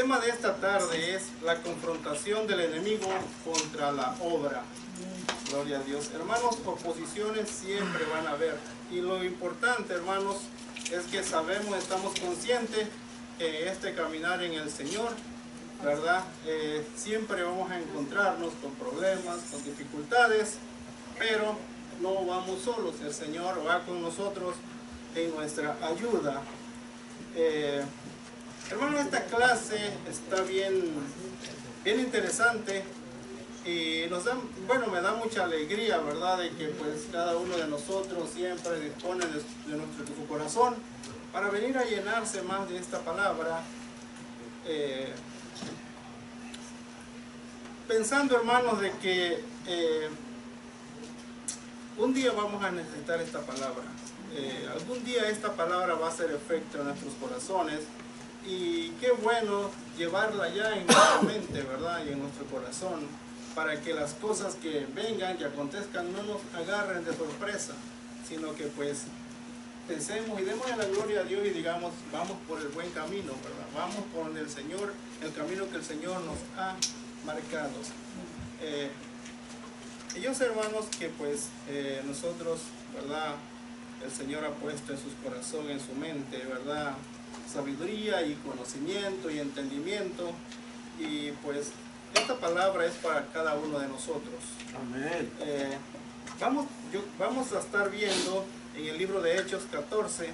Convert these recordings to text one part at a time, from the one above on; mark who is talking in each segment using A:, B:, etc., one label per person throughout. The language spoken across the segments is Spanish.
A: tema de esta tarde es la confrontación del enemigo contra la obra. Gloria a Dios. Hermanos, oposiciones siempre van a haber. Y lo importante, hermanos, es que sabemos, estamos conscientes que este caminar en el Señor, ¿verdad? Siempre vamos a encontrarnos con problemas, con dificultades, pero no vamos solos. El Señor va con nosotros en nuestra ayuda. Hermano, esta clase está bien interesante y nos da, bueno, me da mucha alegría, ¿verdad?, de que pues cada uno de nosotros siempre dispone de su corazón para venir a llenarse más de esta palabra, pensando, hermanos, de que un día vamos a necesitar esta palabra. Algún día esta palabra va a hacer efecto en nuestros corazones y qué bueno llevarla ya en nuestra mente, ¿verdad?, y en nuestro corazón, para que las cosas que vengan, que acontezcan, no nos agarren de sorpresa, sino que pues pensemos y demos la gloria a Dios y digamos, vamos por el buen camino, ¿verdad? Vamos con el Señor, el camino que el Señor nos ha marcado. Ellos, hermanos, que pues nosotros, ¿verdad?, el Señor ha puesto en sus corazones, en su mente, ¿verdad?, sabiduría y conocimiento y entendimiento, y pues esta palabra es para cada uno de nosotros. Amén. Vamos a estar viendo en el libro de Hechos 14,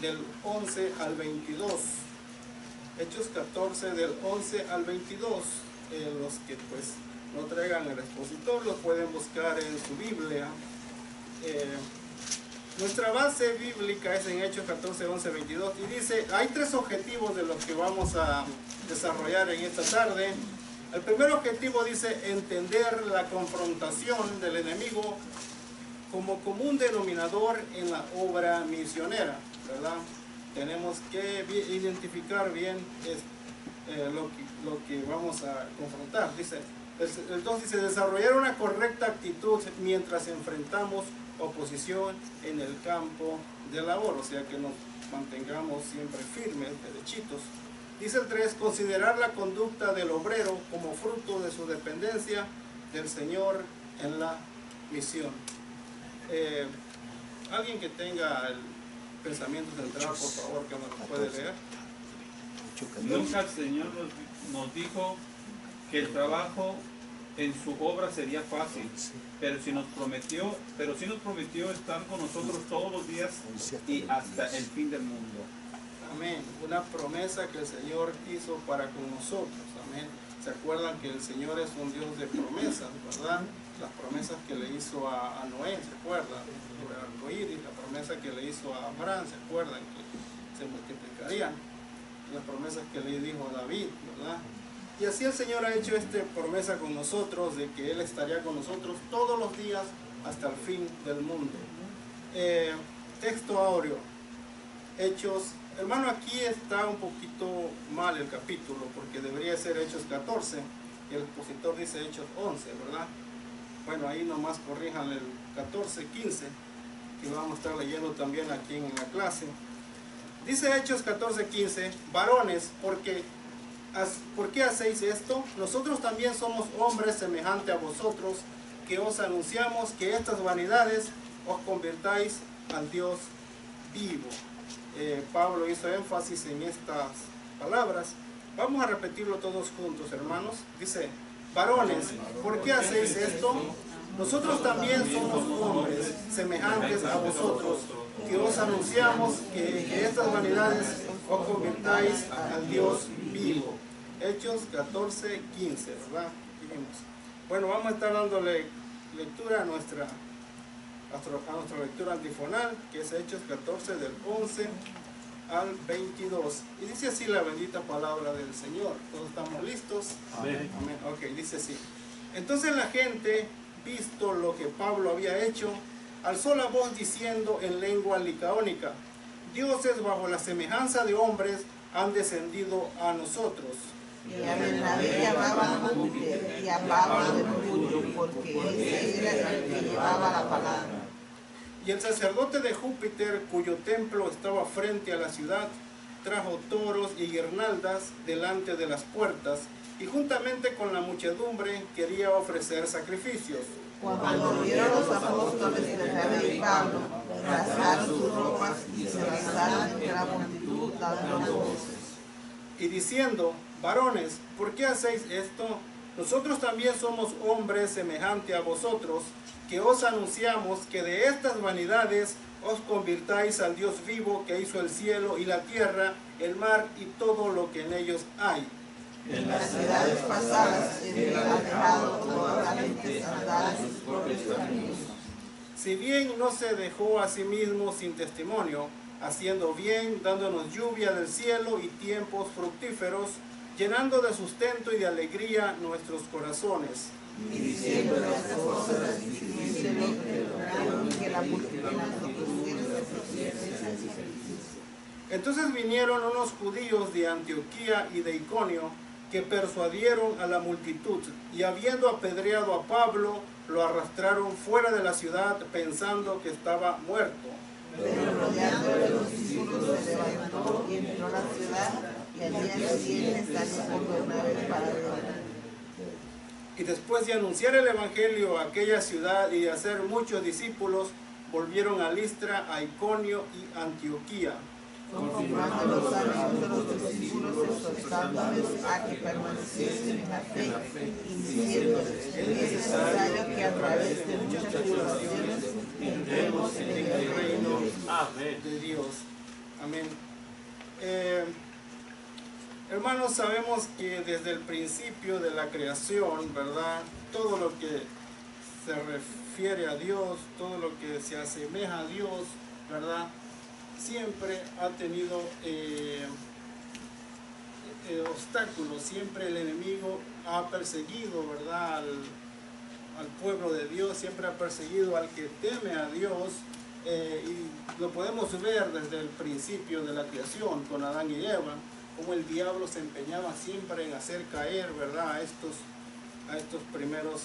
A: del 11 al 22. Hechos 14, del 11 al 22. Los que pues no traigan el expositor lo pueden buscar en su Biblia. Nuestra base bíblica es en Hechos 14, 11, 22 y dice, hay tres objetivos de los que vamos a desarrollar en esta tarde. El primer objetivo dice entender la confrontación del enemigo como común denominador en la obra misionera, ¿verdad? Tenemos que identificar bien lo que vamos a confrontar. Dice, el 2 dice, desarrollar una correcta actitud mientras enfrentamos oposición en el campo de labor, o sea que nos mantengamos siempre firmes, derechitos. Dice el 3, considerar la conducta del obrero como fruto de su dependencia del Señor en la misión. Alguien que tenga el pensamiento central, por favor, que me lo puede leer.
B: Nunca el Señor nos dijo que el trabajo en su obra sería fácil, pero sí nos prometió estar con nosotros todos los días y hasta el fin del mundo.
A: Amén. Una promesa que el Señor hizo para con nosotros. Amén. ¿Se acuerdan que el Señor es un Dios de promesas, verdad? Las promesas que le hizo a Noé, ¿se acuerdan? Sobre el arcoíris, la promesa que le hizo a Abraham, ¿se acuerdan? Que se multiplicarían. Las promesas que le dijo a David, ¿verdad? Y así el Señor ha hecho esta promesa con nosotros, de que Él estaría con nosotros todos los días hasta el fin del mundo. Texto áureo. Hechos. Hermano, aquí está un poquito mal el capítulo, porque debería ser Hechos 14, y el expositor dice Hechos 11, ¿verdad? Bueno, ahí nomás corrijan el 14, 15, que vamos a estar leyendo también aquí en la clase. Dice Hechos 14, 15, varones, ¿por qué hacéis esto? Nosotros también somos hombres semejantes a vosotros, que os anunciamos que estas vanidades os convirtáis al Dios vivo. Pablo hizo énfasis en estas palabras. Vamos a repetirlo todos juntos, hermanos. Dice, varones, ¿por qué hacéis esto? Nosotros también somos hombres semejantes a vosotros, que os anunciamos que estas vanidades os convirtáis al Dios vivo. Hechos 14, 15, ¿verdad? Bueno, vamos a estar dándole lectura a nuestra lectura antifonal, que es Hechos 14 del 11 al 22. Y dice así la bendita palabra del Señor. ¿Todos estamos listos? Amén. Amén. Ok, dice así. Entonces la gente, visto lo que Pablo había hecho, alzó la voz diciendo en lengua licaónica, dioses bajo la semejanza de hombres han descendido a nosotros.
C: Y a Bernabé llamaban Júpiter y a Pablo de Mercurio, porque ese era el que llevaba la palabra.
A: Y el sacerdote de Júpiter, cuyo templo estaba frente a la ciudad, trajo toros y guirnaldas delante de las puertas, y juntamente con la muchedumbre quería ofrecer sacrificios.
C: Cuando vieron los apóstoles de Bernabé y Pablo, rasgaron sus ropas y se lanzaron entre la multitud dando voces.
A: Y diciendo: varones, ¿por qué hacéis esto? Nosotros también somos hombres semejantes a vosotros, que os anunciamos que de estas vanidades os convirtáis al Dios vivo, que hizo el cielo y la tierra, el mar y todo lo que en ellos hay.
C: En las ciudades pasadas él ha dejado todas las gentes andar en sus propios caminos.
A: Si bien no se dejó a sí mismo sin testimonio, haciendo bien, dándonos lluvia del cielo y tiempos fructíferos, llenando de sustento y de alegría nuestros corazones.
C: Y diciendo las cosas difíciles que la multitud de
A: Entonces vinieron unos judíos de Antioquía y de Iconio, que persuadieron a la multitud, y habiendo apedreado a Pablo, lo arrastraron fuera de la ciudad, pensando que estaba muerto.
C: Pero rodeándole los discípulos se levantó y entró a la ciudad, y al día siguiente salió con Bernabé para Derbe.
A: Y después de anunciar el evangelio a aquella ciudad y de hacer muchos discípulos, volvieron a Listra, a Iconio y Antioquía,
C: confirmando los ánimos de los discípulos, exhortándoles a que permaneciesen en la fe, y diciéndoles: es necesario que a través de muchas tribulaciones entremos en el reino
A: de Dios. Amén. Hermanos, sabemos que desde el principio de la creación, ¿verdad?, todo lo que se refiere a Dios, todo lo que se asemeja a Dios, ¿verdad?, siempre ha tenido obstáculos. Siempre el enemigo ha perseguido, ¿verdad?, al pueblo de Dios, siempre ha perseguido al que teme a Dios, y lo podemos ver desde el principio de la creación con Adán y Eva, como el diablo se empeñaba siempre en hacer caer, ¿verdad?, a estos primeros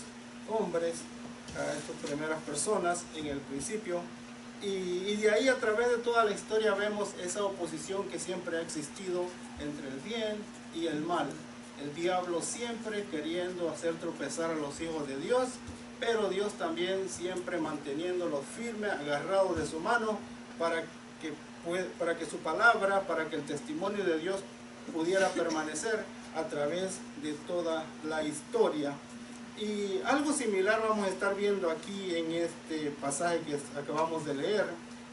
A: hombres, a estas primeras personas en el principio. Y de ahí, a través de toda la historia, vemos esa oposición que siempre ha existido entre el bien y el mal. El diablo siempre queriendo hacer tropezar a los hijos de Dios, pero Dios también siempre manteniéndolo firme, agarrado de su mano, para que su palabra, para que el testimonio de Dios pudiera permanecer a través de toda la historia. Y algo similar vamos a estar viendo aquí en este pasaje que acabamos de leer,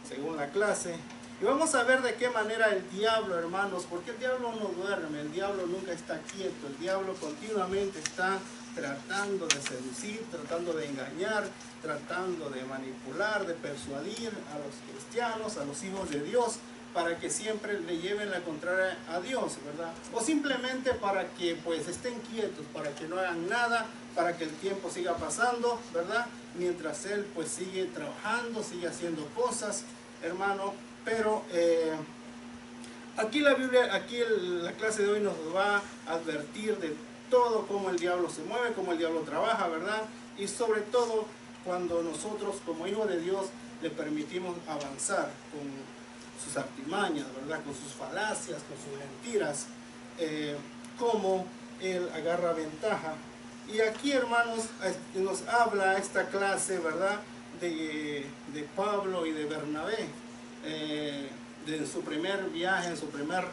A: según la clase. Y vamos a ver de qué manera el diablo, hermanos, porque el diablo no duerme, el diablo nunca está quieto, el diablo continuamente está tratando de seducir, tratando de engañar, tratando de manipular, de persuadir a los cristianos, a los hijos de Dios, para que siempre le lleven la contraria a Dios, ¿verdad? O simplemente para que pues estén quietos, para que no hagan nada, para que el tiempo siga pasando, ¿verdad? Mientras él pues sigue trabajando, sigue haciendo cosas, hermano. Pero aquí la Biblia, la clase de hoy nos va a advertir de todo cómo el diablo se mueve, cómo el diablo trabaja, ¿verdad? Y sobre todo cuando nosotros como hijos de Dios le permitimos avanzar con sus artimañas, ¿verdad?, con sus falacias, con sus mentiras, cómo él agarra ventaja. Y aquí, hermanos, nos habla esta clase, ¿verdad?, de Pablo y de Bernabé, de su primer viaje, en su primer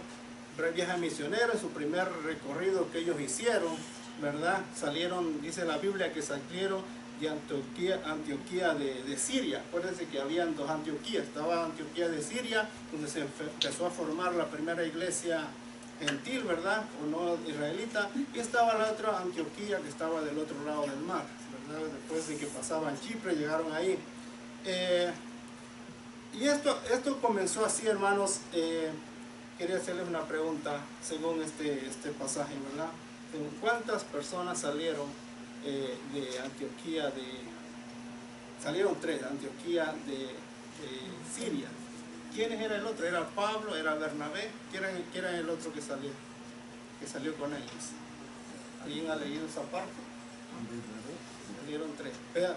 A: viaje misionero, en su primer recorrido que ellos hicieron, ¿verdad? Salieron, dice la Biblia, que salieron de Antioquía de Siria. Acuérdense que habían dos Antioquías. Estaba Antioquía de Siria, donde se empezó a formar la primera iglesia gentil, ¿verdad?, o no israelita, y estaba la otra Antioquía que estaba del otro lado del mar, ¿verdad? Después de que pasaban Chipre, llegaron ahí. Y esto comenzó así, hermanos. Quería hacerles una pregunta según este pasaje, ¿verdad? ¿Cuántas personas salieron de Antioquía salieron tres, de Antioquía de Siria? ¿Quién era el otro? ¿Era Pablo? ¿Era Bernabé? ¿Quién era el otro que salió con ellos? ¿Alguien ha leído esa parte? Salieron tres,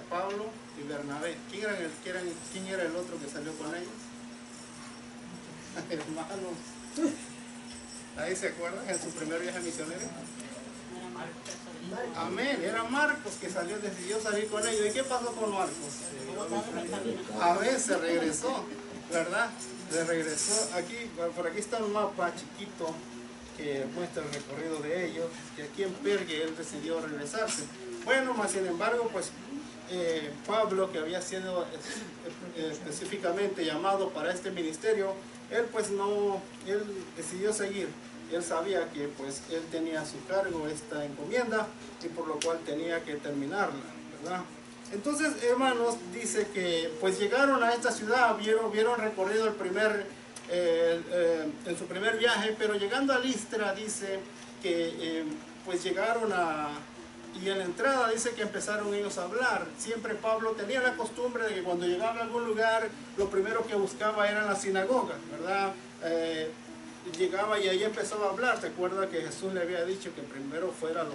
A: Pablo y Bernabé. ¿Quién era el otro que salió con ellos? Hermanos, Ahí se acuerdan, en su primer viaje misionero. Amén, era Marcos que salió, decidió salir con ellos. ¿Y qué pasó con Marcos? Amén, se regresó, ¿verdad? Se regresó. Aquí, por aquí está un mapa chiquito que muestra el recorrido de ellos, que aquí en Pergue él decidió regresarse. Bueno, más sin embargo, pues Pablo, que había sido específicamente llamado para este ministerio, él pues no, él decidió seguir. Él sabía que pues él tenía a su cargo esta encomienda y por lo cual tenía que terminarla, ¿verdad? Entonces, hermanos, dice que pues llegaron a esta ciudad, vieron recorrido en su primer viaje, pero llegando a Listra dice que pues llegaron y en la entrada dice que empezaron ellos a hablar. Siempre Pablo tenía la costumbre de que cuando llegaba a algún lugar, lo primero que buscaba era la sinagoga, ¿verdad? Llegaba y ahí empezaba a hablar. ¿Se acuerda que Jesús le había dicho que primero fuera a las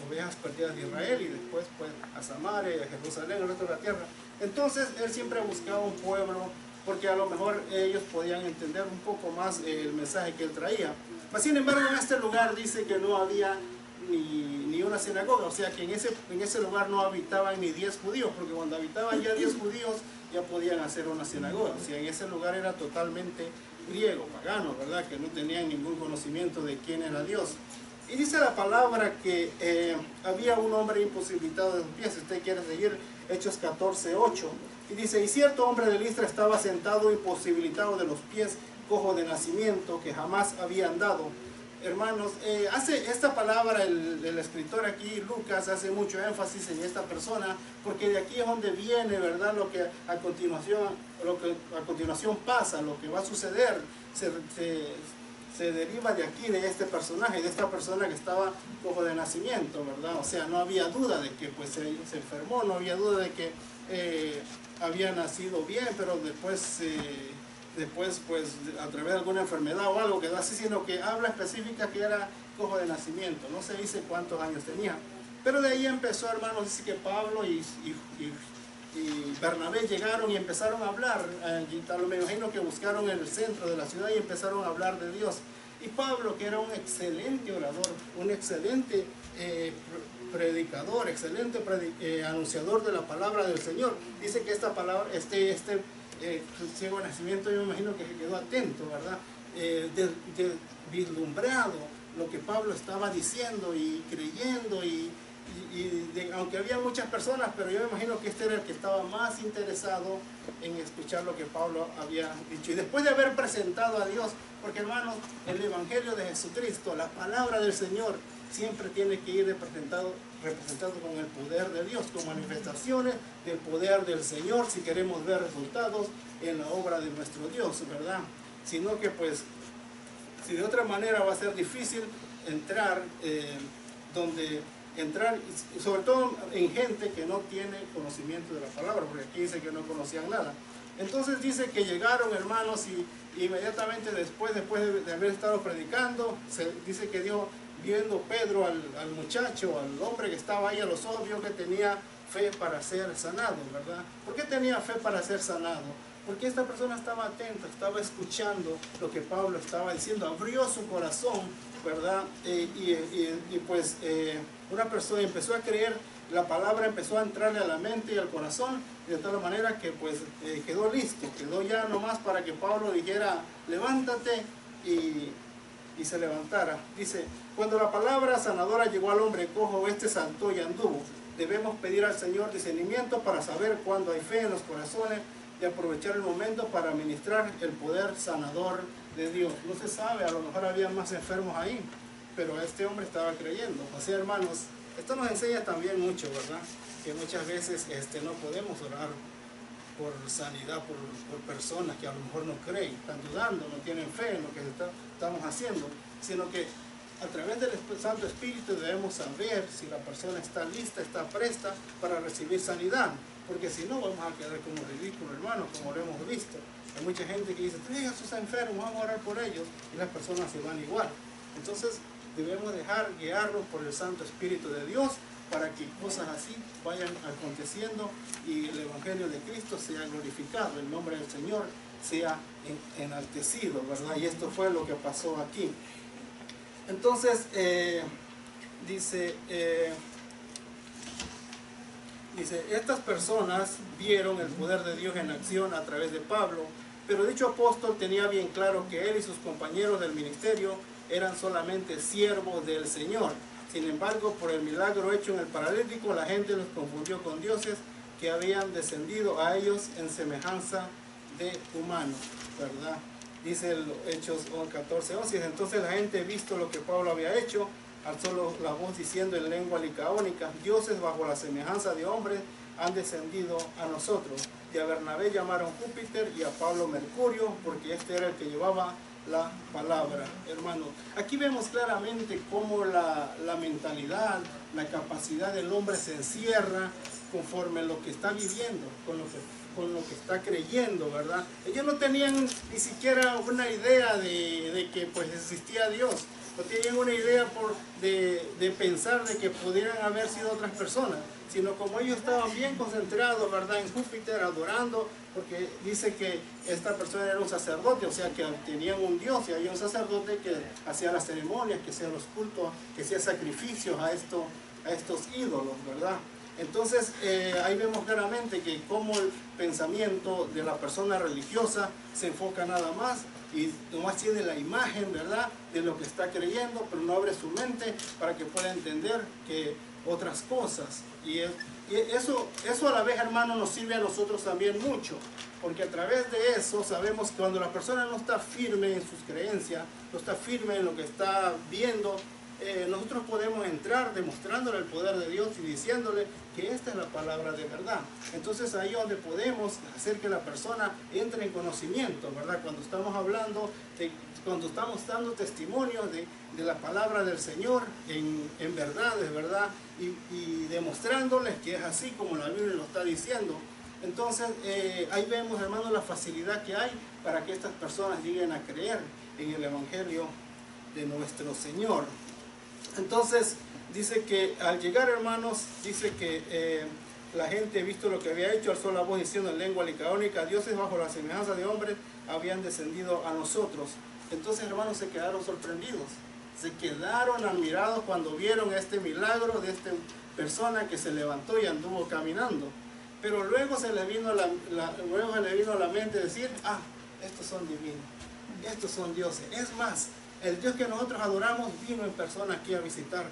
A: ovejas perdidas de Israel y después pues a Samaria y a Jerusalén, el resto de la tierra? Entonces él siempre buscaba un pueblo porque a lo mejor ellos podían entender un poco más el mensaje que él traía. Mas, sin embargo, en este lugar dice que no había ni una sinagoga, o sea que en ese lugar no habitaban ni 10 judíos, porque cuando habitaban ya 10 judíos ya podían hacer una sinagoga. O sea, en ese lugar era totalmente griego, pagano, ¿verdad? Que no tenían ningún conocimiento de quién era Dios. Y dice la palabra que había un hombre imposibilitado de los pies. Si usted quiere seguir, Hechos 14:8. Y dice, y cierto hombre de Listra estaba sentado imposibilitado de los pies, cojo de nacimiento, que jamás había andado. Hermanos, hace esta palabra el escritor aquí, Lucas, hace mucho énfasis en esta persona, porque de aquí es donde viene, ¿verdad? Lo que a continuación pasa, lo que va a suceder, se deriva de aquí, de este personaje, de esta persona que estaba cojo de nacimiento, ¿verdad? O sea, no había duda de que pues se enfermó, no había duda de que había nacido bien, pero después pues a través de alguna enfermedad o algo quedó así, sino que habla específica que era cojo de nacimiento. No se dice cuántos años tenía, pero de ahí empezó, hermanos, dice que Pablo y Bernabé llegaron y empezaron a hablar. Me imagino que buscaron el centro de la ciudad y empezaron a hablar de Dios. Y Pablo, que era un excelente orador, un excelente predicador, excelente anunciador de la palabra del Señor, dice que esta palabra, ciego de nacimiento, yo me imagino que se quedó atento, ¿verdad? Vislumbrado lo que Pablo estaba diciendo y creyendo, aunque había muchas personas, pero yo me imagino que este era el que estaba más interesado en escuchar lo que Pablo había dicho. Y después de haber presentado a Dios, porque hermanos, el Evangelio de Jesucristo, la palabra del Señor, siempre tiene que ir representado con el poder de Dios, con manifestaciones del poder del Señor, si queremos ver resultados en la obra de nuestro Dios, ¿verdad? Sino que pues, si de otra manera va a ser difícil entrar sobre todo en gente que no tiene conocimiento de la palabra, porque aquí dice que no conocían nada. Entonces dice que llegaron, hermanos, y inmediatamente después de haber estado predicando, dice que viendo Pedro al muchacho, al hombre que estaba ahí a los ojos, vio que tenía fe para ser sanado, ¿verdad? ¿Por qué tenía fe para ser sanado? Porque esta persona estaba atenta, estaba escuchando lo que Pablo estaba diciendo, abrió su corazón, ¿verdad? Una persona empezó a creer, la palabra empezó a entrarle a la mente y al corazón, de tal manera que pues quedó listo, quedó ya nomás para que Pablo dijera, levántate, y se levantara. Dice, cuando la palabra sanadora llegó al hombre cojo, este saltó y anduvo. Debemos pedir al Señor discernimiento para saber cuándo hay fe en los corazones y aprovechar el momento para ministrar el poder sanador de Dios. No se sabe, a lo mejor había más enfermos ahí, pero este hombre estaba creyendo. O sea, hermanos, esto nos enseña también mucho, ¿verdad? Que muchas veces no podemos orar por sanidad, por personas que a lo mejor no creen, están dudando, no tienen fe en lo que estamos haciendo, sino que a través del Santo Espíritu debemos saber si la persona está lista, está presta para recibir sanidad, porque si no vamos a quedar como ridículos, hermanos, como lo hemos visto. Hay mucha gente que dice, Jesús está enfermo, vamos a orar por ellos, y las personas se van igual. Entonces debemos dejar guiarnos por el Santo Espíritu de Dios, para que cosas así vayan aconteciendo y el Evangelio de Cristo sea glorificado, el nombre del Señor sea enaltecido, ¿verdad? Y esto fue lo que pasó aquí. Entonces, dice, estas personas vieron el poder de Dios en acción a través de Pablo, pero dicho apóstol tenía bien claro que él y sus compañeros del ministerio eran solamente siervos del Señor. Sin embargo, por el milagro hecho en el paralítico, la gente los confundió con dioses que habían descendido a ellos en semejanza de humanos, ¿verdad? Dice el Hechos 14:11. Entonces la gente, visto lo que Pablo había hecho, alzó la voz diciendo en lengua licaónica: dioses bajo la semejanza de hombres han descendido a nosotros. Y a Bernabé llamaron Júpiter y a Pablo Mercurio, porque este era el que llevaba la palabra. Hermano, aquí vemos claramente cómo la mentalidad, la capacidad del hombre se encierra conforme lo que está viviendo, con lo que está creyendo, ¿verdad? Ellos no tenían ni siquiera una idea de que pues existía Dios. No tenían una idea de pensar de que pudieran haber sido otras personas, sino como ellos estaban bien concentrados, ¿verdad?, en Júpiter, adorando, porque dice que esta persona era un sacerdote, o sea que tenían un dios, y había un sacerdote que hacía las ceremonias, que hacía los cultos, que hacía sacrificios a estos ídolos, ¿verdad? Entonces ahí vemos claramente que como el pensamiento de la persona religiosa se enfoca nada más y nomás tiene la imagen, ¿verdad?, de lo que está creyendo, pero no abre su mente para que pueda entender que otras cosas. Y eso a la vez, hermano, nos sirve a nosotros también mucho, porque a través de eso sabemos que cuando la persona no está firme en sus creencias, no está firme en lo que está viendo, nosotros podemos entrar demostrándole el poder de Dios y diciéndole que esta es la palabra de verdad. Entonces ahí es donde podemos hacer que la persona entre en conocimiento, ¿verdad? Cuando estamos hablando, cuando estamos dando testimonio de la palabra del Señor en verdades, ¿verdad? Y demostrándoles que es así como la Biblia lo está diciendo. Entonces ahí vemos, hermanos, la facilidad que hay para que estas personas lleguen a creer en el Evangelio de nuestro Señor. Entonces dice que al llegar, hermanos, dice que la gente, visto lo que había hecho, alzó la voz diciendo en lengua licaónica: dioses bajo la semejanza de hombres habían descendido a nosotros. Entonces, hermanos, se quedaron sorprendidos, se quedaron admirados cuando vieron este milagro de esta persona que se levantó y anduvo caminando. Pero luego se les vino a la mente decir: ah, estos son divinos, estos son dioses. Es más, el Dios que nosotros adoramos vino en persona aquí a visitarnos.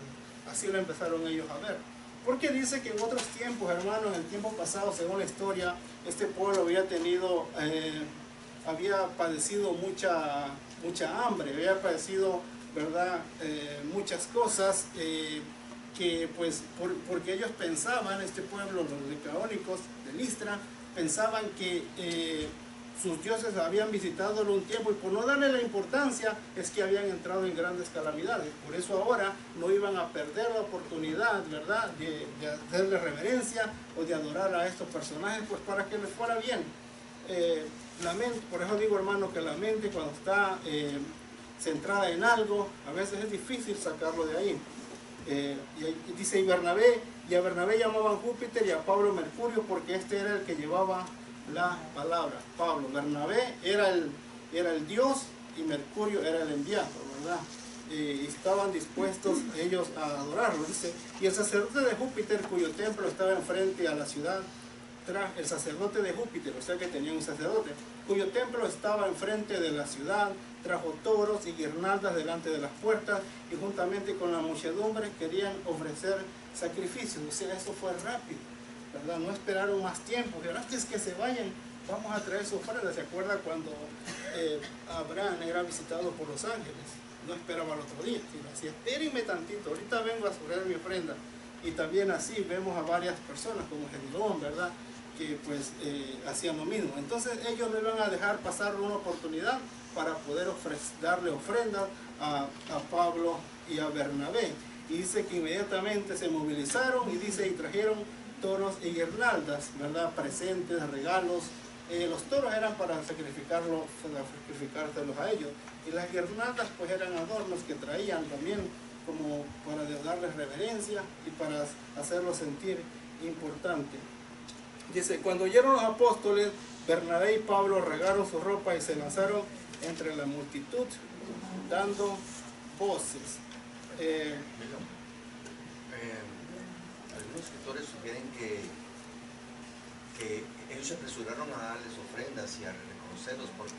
A: Así lo empezaron ellos a ver. Porque dice que en otros tiempos, hermanos, en el tiempo pasado, según la historia, este pueblo había padecido mucha hambre, había padecido, ¿verdad?, muchas cosas que pues porque ellos pensaban, este pueblo, los licaónicos de Listra, pensaban que sus dioses habían visitado un tiempo, y por no darle la importancia es que habían entrado en grandes calamidades. Por eso ahora no iban a perder la oportunidad, ¿verdad?, de hacerle reverencia o de adorar a estos personajes, pues para que les fuera bien. La mente, por eso digo, hermano, que la mente cuando está centrada en algo, a veces es difícil sacarlo de ahí. Y dice, y a Bernabé llamaban Júpiter y a Pablo Mercurio, porque este era el que llevaba la palabra. Pablo, Bernabé era el Dios y Mercurio era el enviado, ¿verdad? Y estaban dispuestos ellos a adorarlo, dice. Y el sacerdote de Júpiter, cuyo templo estaba enfrente a la ciudad, el sacerdote de Júpiter, o sea que tenía un sacerdote, cuyo templo estaba enfrente de la ciudad, trajo toros y guirnaldas delante de las puertas, y juntamente con la muchedumbre querían ofrecer sacrificios. O sea, eso fue rápido, ¿verdad? No esperaron más tiempo. Dijeron: antes que se vayan, vamos a traer su ofrenda. ¿Se acuerda cuando Abraham era visitado por los ángeles? No esperaba el otro día, sino así: espérenme tantito, ahorita vengo a ofrecer mi ofrenda. Y también así vemos a varias personas como Gedeón, ¿verdad?, que pues hacían lo mismo. Entonces ellos no iban a dejar pasar una oportunidad para poder darle ofrendas a Pablo y a Bernabé. Y dice que inmediatamente se movilizaron y dice, y trajeron toros y guirnaldas, ¿verdad?, presentes, regalos. Los toros eran para sacrificárselos a ellos, y las guirnaldas pues eran adornos que traían también como para darles reverencia y para hacerlos sentir importante. Dice, cuando oyeron los apóstoles Bernabé y Pablo rasgaron su ropa y se lanzaron entre la multitud dando voces.
D: Algunos escritores sugieren que ellos se apresuraron a darles ofrendas y a reconocerlos porque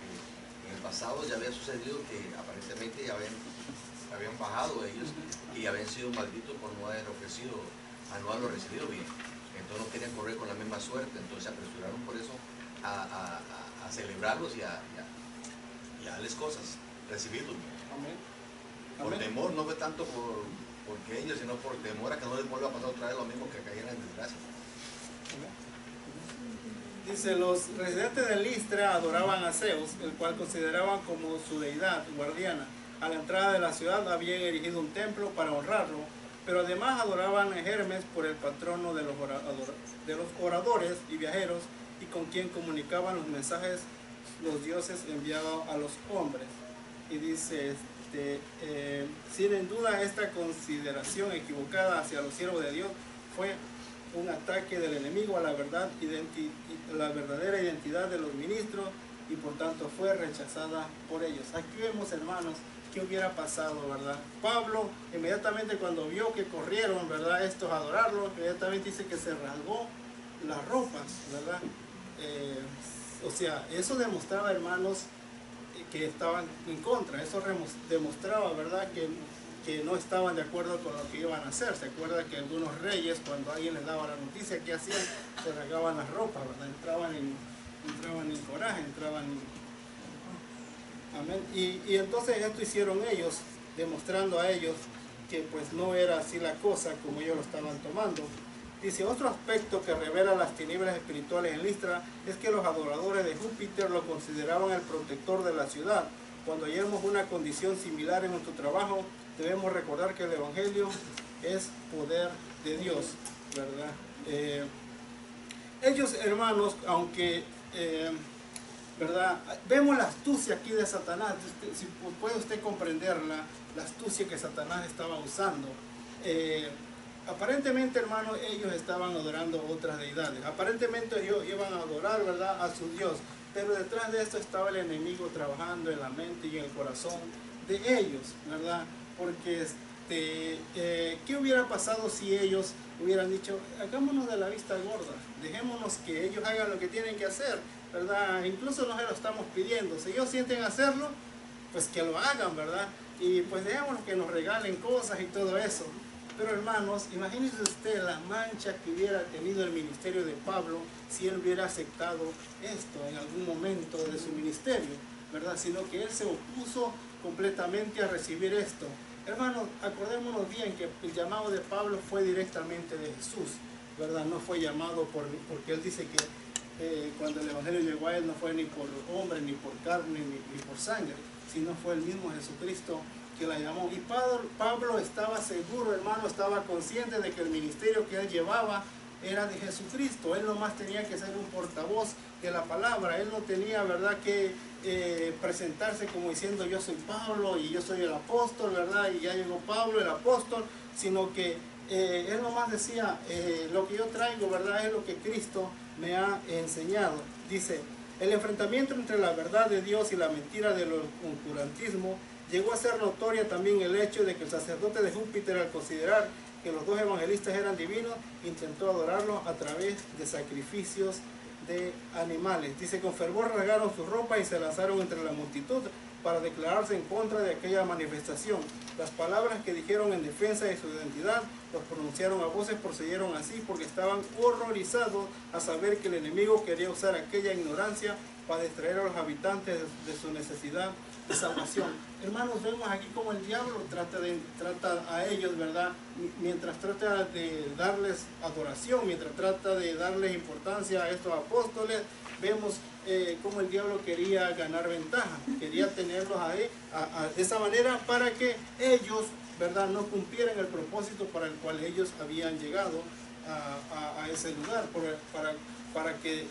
D: en el pasado ya había sucedido que aparentemente ya habían bajado ellos y habían sido malditos por no haber ofrecido, a no haberlo recibido bien. Entonces no querían correr con la misma suerte, entonces se apresuraron por eso a celebrarlos y a darles cosas, recibirlos bien.
A: Amén.
D: Por
A: Amén.
D: temor, no fue tanto porque ellos, sino por temor a que no les vuelva a pasar otra vez lo mismo, que cayeran en desgracia.
A: Dice, los residentes de Listra adoraban a Zeus, el cual consideraban como su deidad guardiana. A la entrada de la ciudad habían erigido un templo para honrarlo, pero además adoraban a Hermes por el patrono de los oradores y viajeros, y con quien comunicaban los mensajes los dioses enviados a los hombres. Y dice, sin duda esta consideración equivocada hacia los siervos de Dios fue un ataque del enemigo a la verdad, la verdadera identidad de los ministros, y por tanto fue rechazada por ellos. Aquí vemos, hermanos, qué hubiera pasado, ¿verdad? Pablo, inmediatamente cuando vio que corrieron, ¿verdad?, estos a adorarlo, inmediatamente dice que se rasgó las ropas, ¿verdad? O sea, eso demostraba, hermanos, que estaban en contra. Eso demostraba, ¿verdad?, que no estaban de acuerdo con lo que iban a hacer. Se acuerda que algunos reyes, cuando alguien les daba la noticia, ¿qué hacían? Se rasgaban las ropas, ¿verdad? Entraban en coraje, Amén. Y entonces esto hicieron ellos, demostrando a ellos que pues no era así la cosa como ellos lo estaban tomando. Dice, otro aspecto que revela las tinieblas espirituales en Listra es que los adoradores de Júpiter lo consideraban el protector de la ciudad. Cuando hallemos una condición similar en nuestro trabajo, debemos recordar que el Evangelio es poder de Dios, ¿verdad? Ellos, hermanos, aunque, ¿verdad?, vemos la astucia aquí de Satanás. Si puede usted comprender la astucia que Satanás estaba usando. Aparentemente, hermanos, ellos estaban adorando otras deidades. Aparentemente ellos iban a adorar, ¿verdad?, a su Dios. Pero detrás de esto estaba el enemigo trabajando en la mente y en el corazón de ellos, ¿verdad? Porque ¿qué hubiera pasado si ellos hubieran dicho, hagámonos de la vista gorda, dejémonos que ellos hagan lo que tienen que hacer, ¿verdad? Incluso no se lo estamos pidiendo. Si ellos sienten hacerlo, pues que lo hagan, ¿verdad? Y pues dejémonos que nos regalen cosas y todo eso. Pero hermanos, imagínense usted la mancha que hubiera tenido el ministerio de Pablo si él hubiera aceptado esto en algún momento de su ministerio, ¿verdad? Sino que él se opuso completamente a recibir esto. Hermanos, acordémonos bien que el llamado de Pablo fue directamente de Jesús, ¿verdad? No fue llamado porque él dice que cuando el Evangelio llegó a él no fue ni por hombre, ni por carne, ni por sangre, sino fue el mismo Jesucristo que la llamó. Y Pablo estaba seguro, hermano, estaba consciente de que el ministerio que él llevaba era de Jesucristo. Él nomás tenía que ser un portavoz de la palabra. Él no tenía, ¿verdad?, que presentarse como diciendo yo soy Pablo y yo soy el apóstol, ¿verdad?, y ya llegó Pablo, el apóstol, sino que él nomás decía, lo que yo traigo, ¿verdad?, es lo que Cristo me ha enseñado. Dice, el enfrentamiento entre la verdad de Dios y la mentira del oscurantismo llegó a ser notoria también el hecho de que el sacerdote de Júpiter, al considerar que los dos evangelistas eran divinos, intentó adorarlos a través de sacrificios de animales. Dice, con fervor rasgaron su ropa y se lanzaron entre la multitud para declararse en contra de aquella manifestación. Las palabras que dijeron en defensa de su identidad los pronunciaron a voces, procedieron así porque estaban horrorizados a saber que el enemigo quería usar aquella ignorancia para distraer a los habitantes de su necesidad de salvación. Hermanos, vemos aquí como el diablo trata a ellos, ¿verdad? Mientras trata de darles adoración, mientras trata de darles importancia a estos apóstoles, vemos cómo el diablo quería ganar ventaja, quería tenerlos ahí de esa manera para que ellos, ¿verdad?, no cumplieran el propósito para el cual ellos habían llegado a ese lugar, para que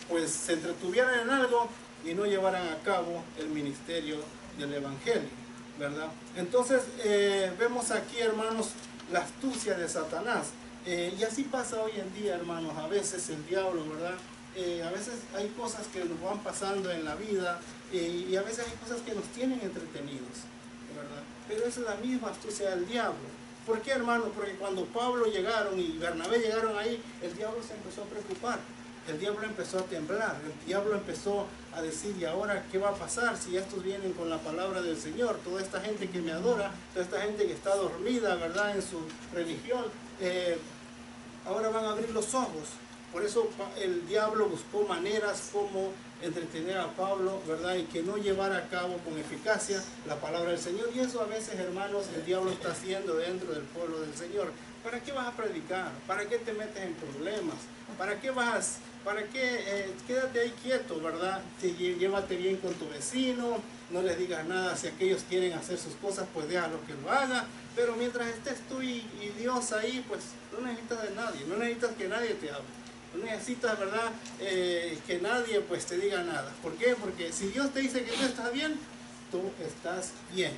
A: pues se entretuvieran en algo y no llevaran a cabo el ministerio del Evangelio, ¿verdad? Entonces vemos aquí, hermanos, la astucia de Satanás. Y así pasa hoy en día, hermanos. A veces el diablo, ¿verdad?, a veces hay cosas que nos van pasando en la vida y a veces hay cosas que nos tienen entretenidos, ¿verdad? Pero esa es la misma astucia del diablo. ¿Por qué, hermano? Porque cuando Pablo llegaron y Bernabé llegaron ahí, el diablo se empezó a preocupar. El diablo empezó a temblar, el diablo empezó a decir, ¿y ahora qué va a pasar si estos vienen con la palabra del Señor? Toda esta gente que me adora, toda esta gente que está dormida, ¿verdad?, en su religión, ahora van a abrir los ojos. Por eso el diablo buscó maneras como entretener a Pablo, ¿verdad?, y que no llevara a cabo con eficacia la palabra del Señor. Y eso a veces, hermanos, el diablo está haciendo dentro del pueblo del Señor. ¿Para qué vas a predicar? ¿Para qué te metes en problemas? ¿Para qué vas? ¿Para qué? Quédate ahí quieto, ¿verdad? Llévate bien con tu vecino, no les digas nada. Si aquellos quieren hacer sus cosas, pues déjalo que lo haga. Pero mientras estés tú y Dios ahí, pues no necesitas de nadie, no necesitas que nadie te hable. No necesitas, ¿verdad?, que nadie pues te diga nada. ¿Por qué? Porque si Dios te dice que tú estás bien, tú estás bien.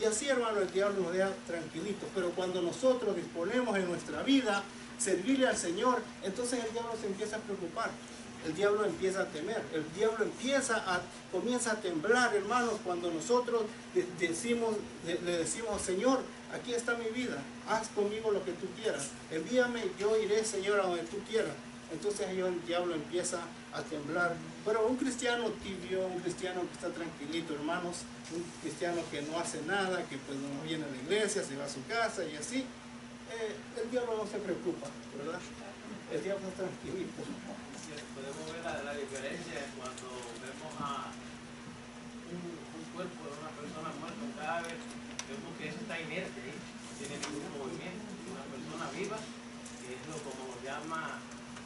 A: Y así, hermano, el diablo nos deja tranquilitos. Pero cuando nosotros disponemos en nuestra vida servirle al Señor, entonces el diablo se empieza a preocupar. El diablo empieza a temer. El diablo comienza a temblar, hermanos, cuando nosotros le decimos, Señor, aquí está mi vida. Haz conmigo lo que tú quieras. Envíame, yo iré, Señor, a donde tú quieras. Entonces ahí el diablo empieza a temblar. Pero un cristiano tibio, un cristiano que está tranquilito, hermanos, un cristiano que no hace nada, que pues no viene a la iglesia, se va a su casa y así, el diablo no se preocupa, ¿verdad? El diablo está tranquilito.
E: Podemos ver la diferencia cuando vemos a un cuerpo de una persona muerta, un cadáver, vemos que eso está inerte, no tiene ningún movimiento. Una persona viva, que es lo como llama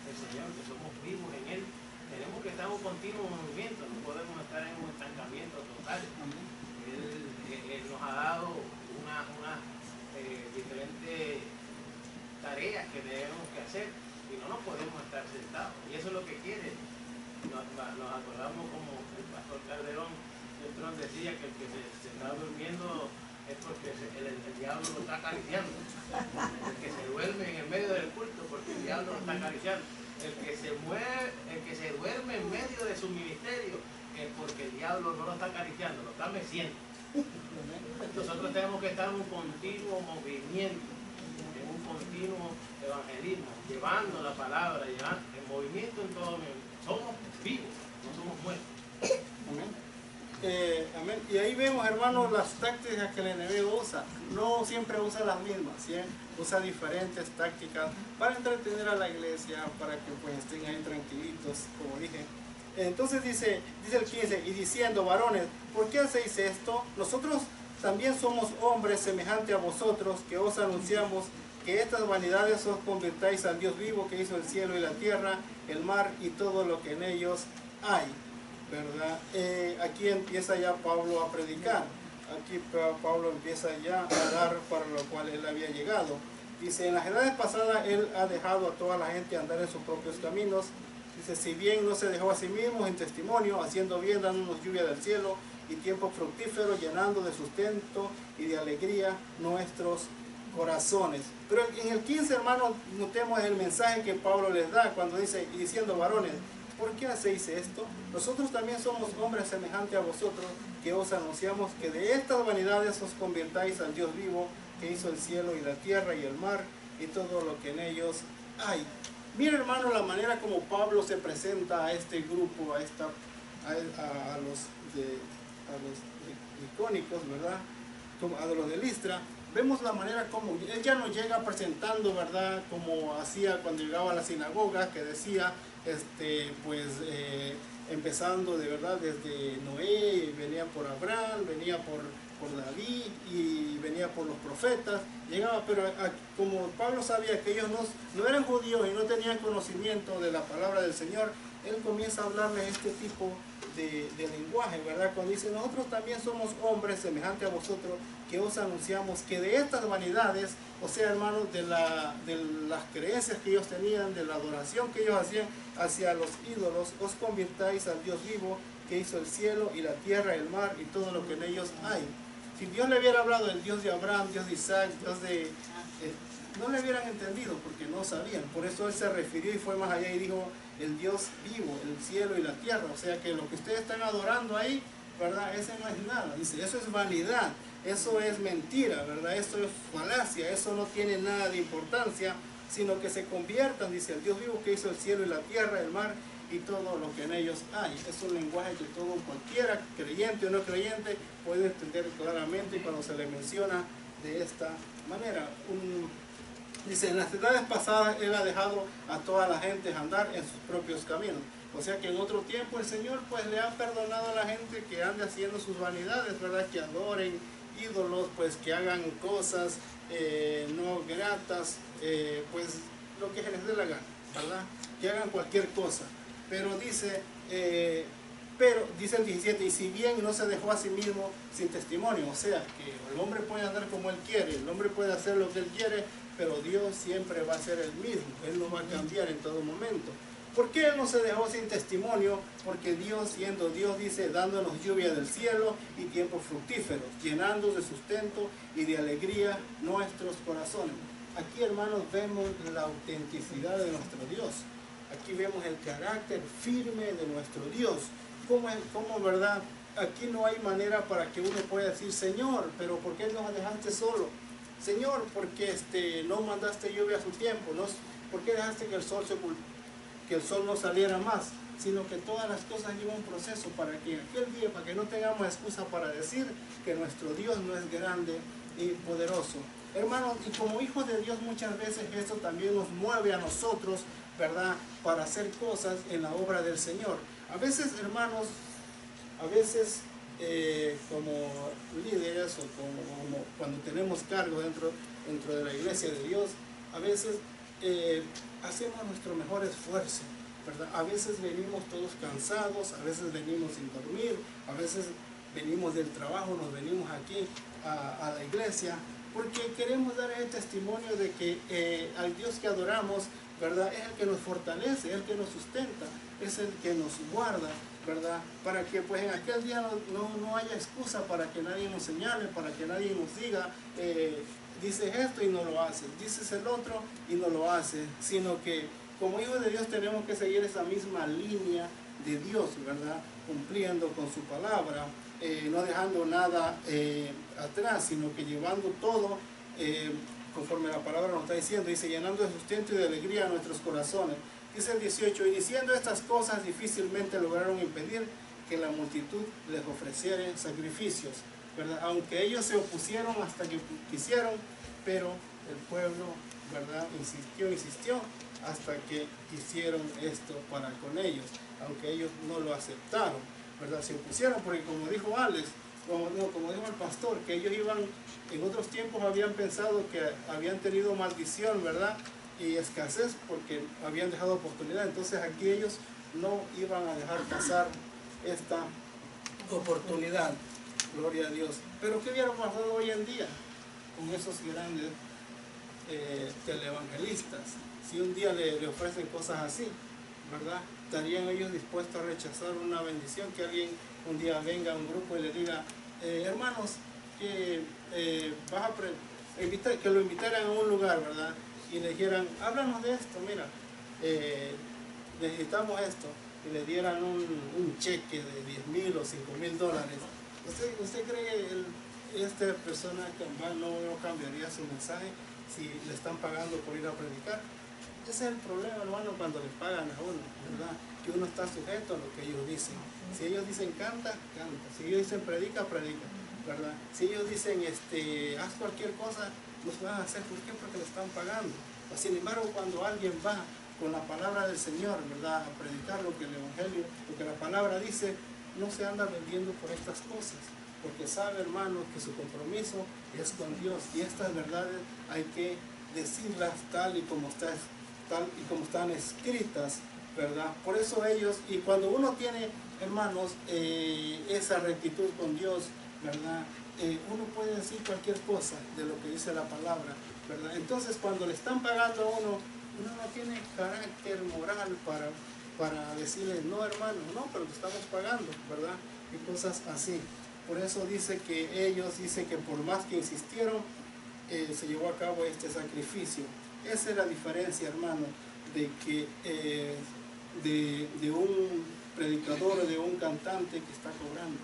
E: el Señor, que somos vivos en Él, tenemos que estar en un continuo movimiento, no podemos estar en un estancamiento total. Él nos ha dado unas diferentes tareas que debemos que hacer y no nos podemos estar sentados. Y eso es lo que quiere. Nos acordamos como el pastor Calderón decía que el que se está durmiendo es porque el diablo lo está acariciando. El que se duerme en el medio del culto porque el diablo lo está acariciando. El que se duerme en medio de su ministerio es porque el diablo no lo está acariciando, lo está meciendo. Nosotros tenemos que estar en un continuo movimiento, en un continuo evangelismo, llevando la palabra, llevando el movimiento en todo momento. Somos vivos, no somos muertos.
A: Amén. Amén. Y ahí vemos, hermanos, las tácticas que el enemigo usa. No siempre usa las mismas, ¿sí? Usa diferentes tácticas para entretener a la iglesia, para que pues estén ahí tranquilitos, como dije. Entonces dice el 15, y diciendo, varones, ¿por qué hacéis esto? Nosotros también somos hombres semejantes a vosotros, que os anunciamos que estas vanidades os convirtáis al Dios vivo, que hizo el cielo y la tierra, el mar y todo lo que en ellos hay, ¿verdad? Aquí empieza ya Pablo a predicar. Aquí Pablo empieza ya a dar para lo cual él había llegado. Dice, en las edades pasadas él ha dejado a toda la gente andar en sus propios caminos. Dice, si bien no se dejó a sí mismo en testimonio, haciendo bien, dándonos lluvia del cielo y tiempo fructífero, llenando de sustento y de alegría nuestros corazones. Pero en el 15, hermanos, notemos el mensaje que Pablo les da cuando dice, y diciendo, varones, ¿por qué hacéis esto? Nosotros también somos hombres semejantes a vosotros, que os anunciamos que de estas vanidades os convirtáis al Dios vivo, que hizo el cielo y la tierra y el mar y todo lo que en ellos hay. Mira, hermano, la manera como Pablo se presenta a este grupo, a los icónicos, ¿verdad? A los de Listra. Vemos la manera como él ya nos llega presentando, ¿verdad? Como hacía cuando llegaba a la sinagoga, que decía, empezando de verdad desde Noé, venía por Abraham, venía por David y venía por los profetas, llegaba, pero como Pablo sabía que ellos no eran judíos y no tenían conocimiento de la palabra del Señor, él comienza a hablarles este tipo de lenguaje, ¿verdad? Cuando dice, nosotros también somos hombres semejantes a vosotros, que os anunciamos que de estas vanidades, o sea, hermanos, de las creencias que ellos tenían, de la adoración que ellos hacían hacia los ídolos, os convirtáis al Dios vivo, que hizo el cielo y la tierra, el mar y todo lo que en ellos hay. Si Dios le hubiera hablado del Dios de Abraham, Dios de Isaac, Dios de... no le hubieran entendido porque no sabían. Por eso Él se refirió y fue más allá y dijo, el Dios vivo, el cielo y la tierra. O sea que lo que ustedes están adorando ahí, ¿verdad? Ese no es nada. Dice, eso es vanidad, eso es mentira, ¿verdad? Eso es falacia, eso no tiene nada de importancia, sino que se conviertan, dice, el Dios vivo que hizo el cielo y la tierra, el mar y todo lo que en ellos hay. Es un lenguaje que todo cualquiera, creyente o no creyente, puede entender claramente cuando se le menciona de esta manera. Dice, en las edades pasadas Él ha dejado a toda la gente andar en sus propios caminos. O sea que en otro tiempo el Señor pues le ha perdonado a la gente que ande haciendo sus vanidades, ¿verdad? Que adoren ídolos, pues que hagan cosas no gratas, pues lo que se les dé la gana, ¿verdad? Que hagan cualquier cosa. Pero dice el 17, y si bien no se dejó a sí mismo sin testimonio, o sea que el hombre puede andar como él quiere, el hombre puede hacer lo que él quiere, pero Dios siempre va a ser el mismo, Él no va a cambiar en todo momento. ¿Por qué Él no se dejó sin testimonio? Porque Dios, siendo Dios, dice, dándonos lluvia del cielo y tiempos fructíferos, llenando de sustento y de alegría nuestros corazones. Aquí, hermanos, vemos la autenticidad de nuestro Dios. Aquí vemos el carácter firme de nuestro Dios. ¿Cómo, verdad? Aquí no hay manera para que uno pueda decir, Señor, pero ¿por qué nos dejaste solo? Señor, ¿por qué no mandaste lluvia a su tiempo? ¿Por qué dejaste que el sol no saliera más? Sino que todas las cosas llevan un proceso para que aquel día, para que no tengamos excusa para decir que nuestro Dios no es grande y poderoso. Hermanos, y como hijos de Dios muchas veces esto también nos mueve a nosotros, ¿verdad? Para hacer cosas en la obra del Señor. A veces, hermanos, como líderes o como cuando tenemos cargo dentro de la iglesia de Dios, a veces hacemos nuestro mejor esfuerzo, ¿verdad? A veces venimos todos cansados, a veces venimos sin dormir, a veces venimos del trabajo, nos venimos aquí a la iglesia, porque queremos dar el testimonio de que al Dios que adoramos, ¿verdad? Es el que nos fortalece, es el que nos sustenta, es el que nos guarda, ¿verdad? Para que pues en aquel día no haya excusa para que nadie nos señale, para que nadie nos diga, dices esto y no lo haces, dices el otro y no lo haces, sino que como hijos de Dios tenemos que seguir esa misma línea de Dios, ¿verdad? Cumpliendo con su palabra, no dejando nada atrás, sino que llevando todo conforme la palabra nos está diciendo, dice, llenando de sustento y de alegría a nuestros corazones. Dice el 18, y diciendo estas cosas difícilmente lograron impedir que la multitud les ofreciera sacrificios, ¿verdad? Aunque ellos se opusieron hasta que quisieron, pero el pueblo, ¿verdad? Insistió hasta que hicieron esto para con ellos, aunque ellos no lo aceptaron, ¿verdad? Se opusieron porque como dijo Alex, como dijo el pastor, que ellos en otros tiempos habían pensado que habían tenido maldición, ¿verdad? Y escasez porque habían dejado oportunidad. Entonces aquí ellos no iban a dejar pasar esta oportunidad. Gloria a Dios. Pero ¿qué hubiera pasado hoy en día con esos grandes televangelistas? Si un día le ofrecen cosas así, ¿verdad? ¿Estarían ellos dispuestos a rechazar una bendición? Que alguien un día venga a un grupo y le diga, hermanos, que que lo invitaran a un lugar, ¿verdad? Y le dijeran, háblanos de esto, mira, necesitamos esto, y le dieran un cheque de 10,000 o $5,000. ¿Usted cree que esta persona no cambiaría su mensaje si le están pagando por ir a predicar? Ese es el problema, hermano, cuando le pagan a uno, ¿verdad? Que uno está sujeto a lo que ellos dicen. Si ellos dicen canta, canta. Si ellos dicen predica, predica, ¿verdad? Si ellos dicen haz cualquier cosa, los van a hacer. ¿Por qué? Porque le están pagando. Sin embargo, cuando alguien va con la palabra del Señor, ¿verdad? A predicar lo que el Evangelio, lo que la palabra dice, no se anda vendiendo por estas cosas. Porque sabe, hermano, que su compromiso es con Dios. Y estas verdades hay que decirlas tal y como están escritas, ¿verdad? Por eso ellos, y cuando uno tiene, hermanos, esa rectitud con Dios, ¿verdad? Uno puede decir cualquier cosa de lo que dice la palabra, ¿verdad? Entonces cuando le están pagando a uno no tiene carácter moral para decirle, no, hermano, no, pero te estamos pagando, ¿verdad? Y cosas así. Por eso dice que ellos, dice que por más que insistieron, se llevó a cabo este sacrificio. Esa es la diferencia, hermano, de que de un predicador, de un cantante que está cobrando,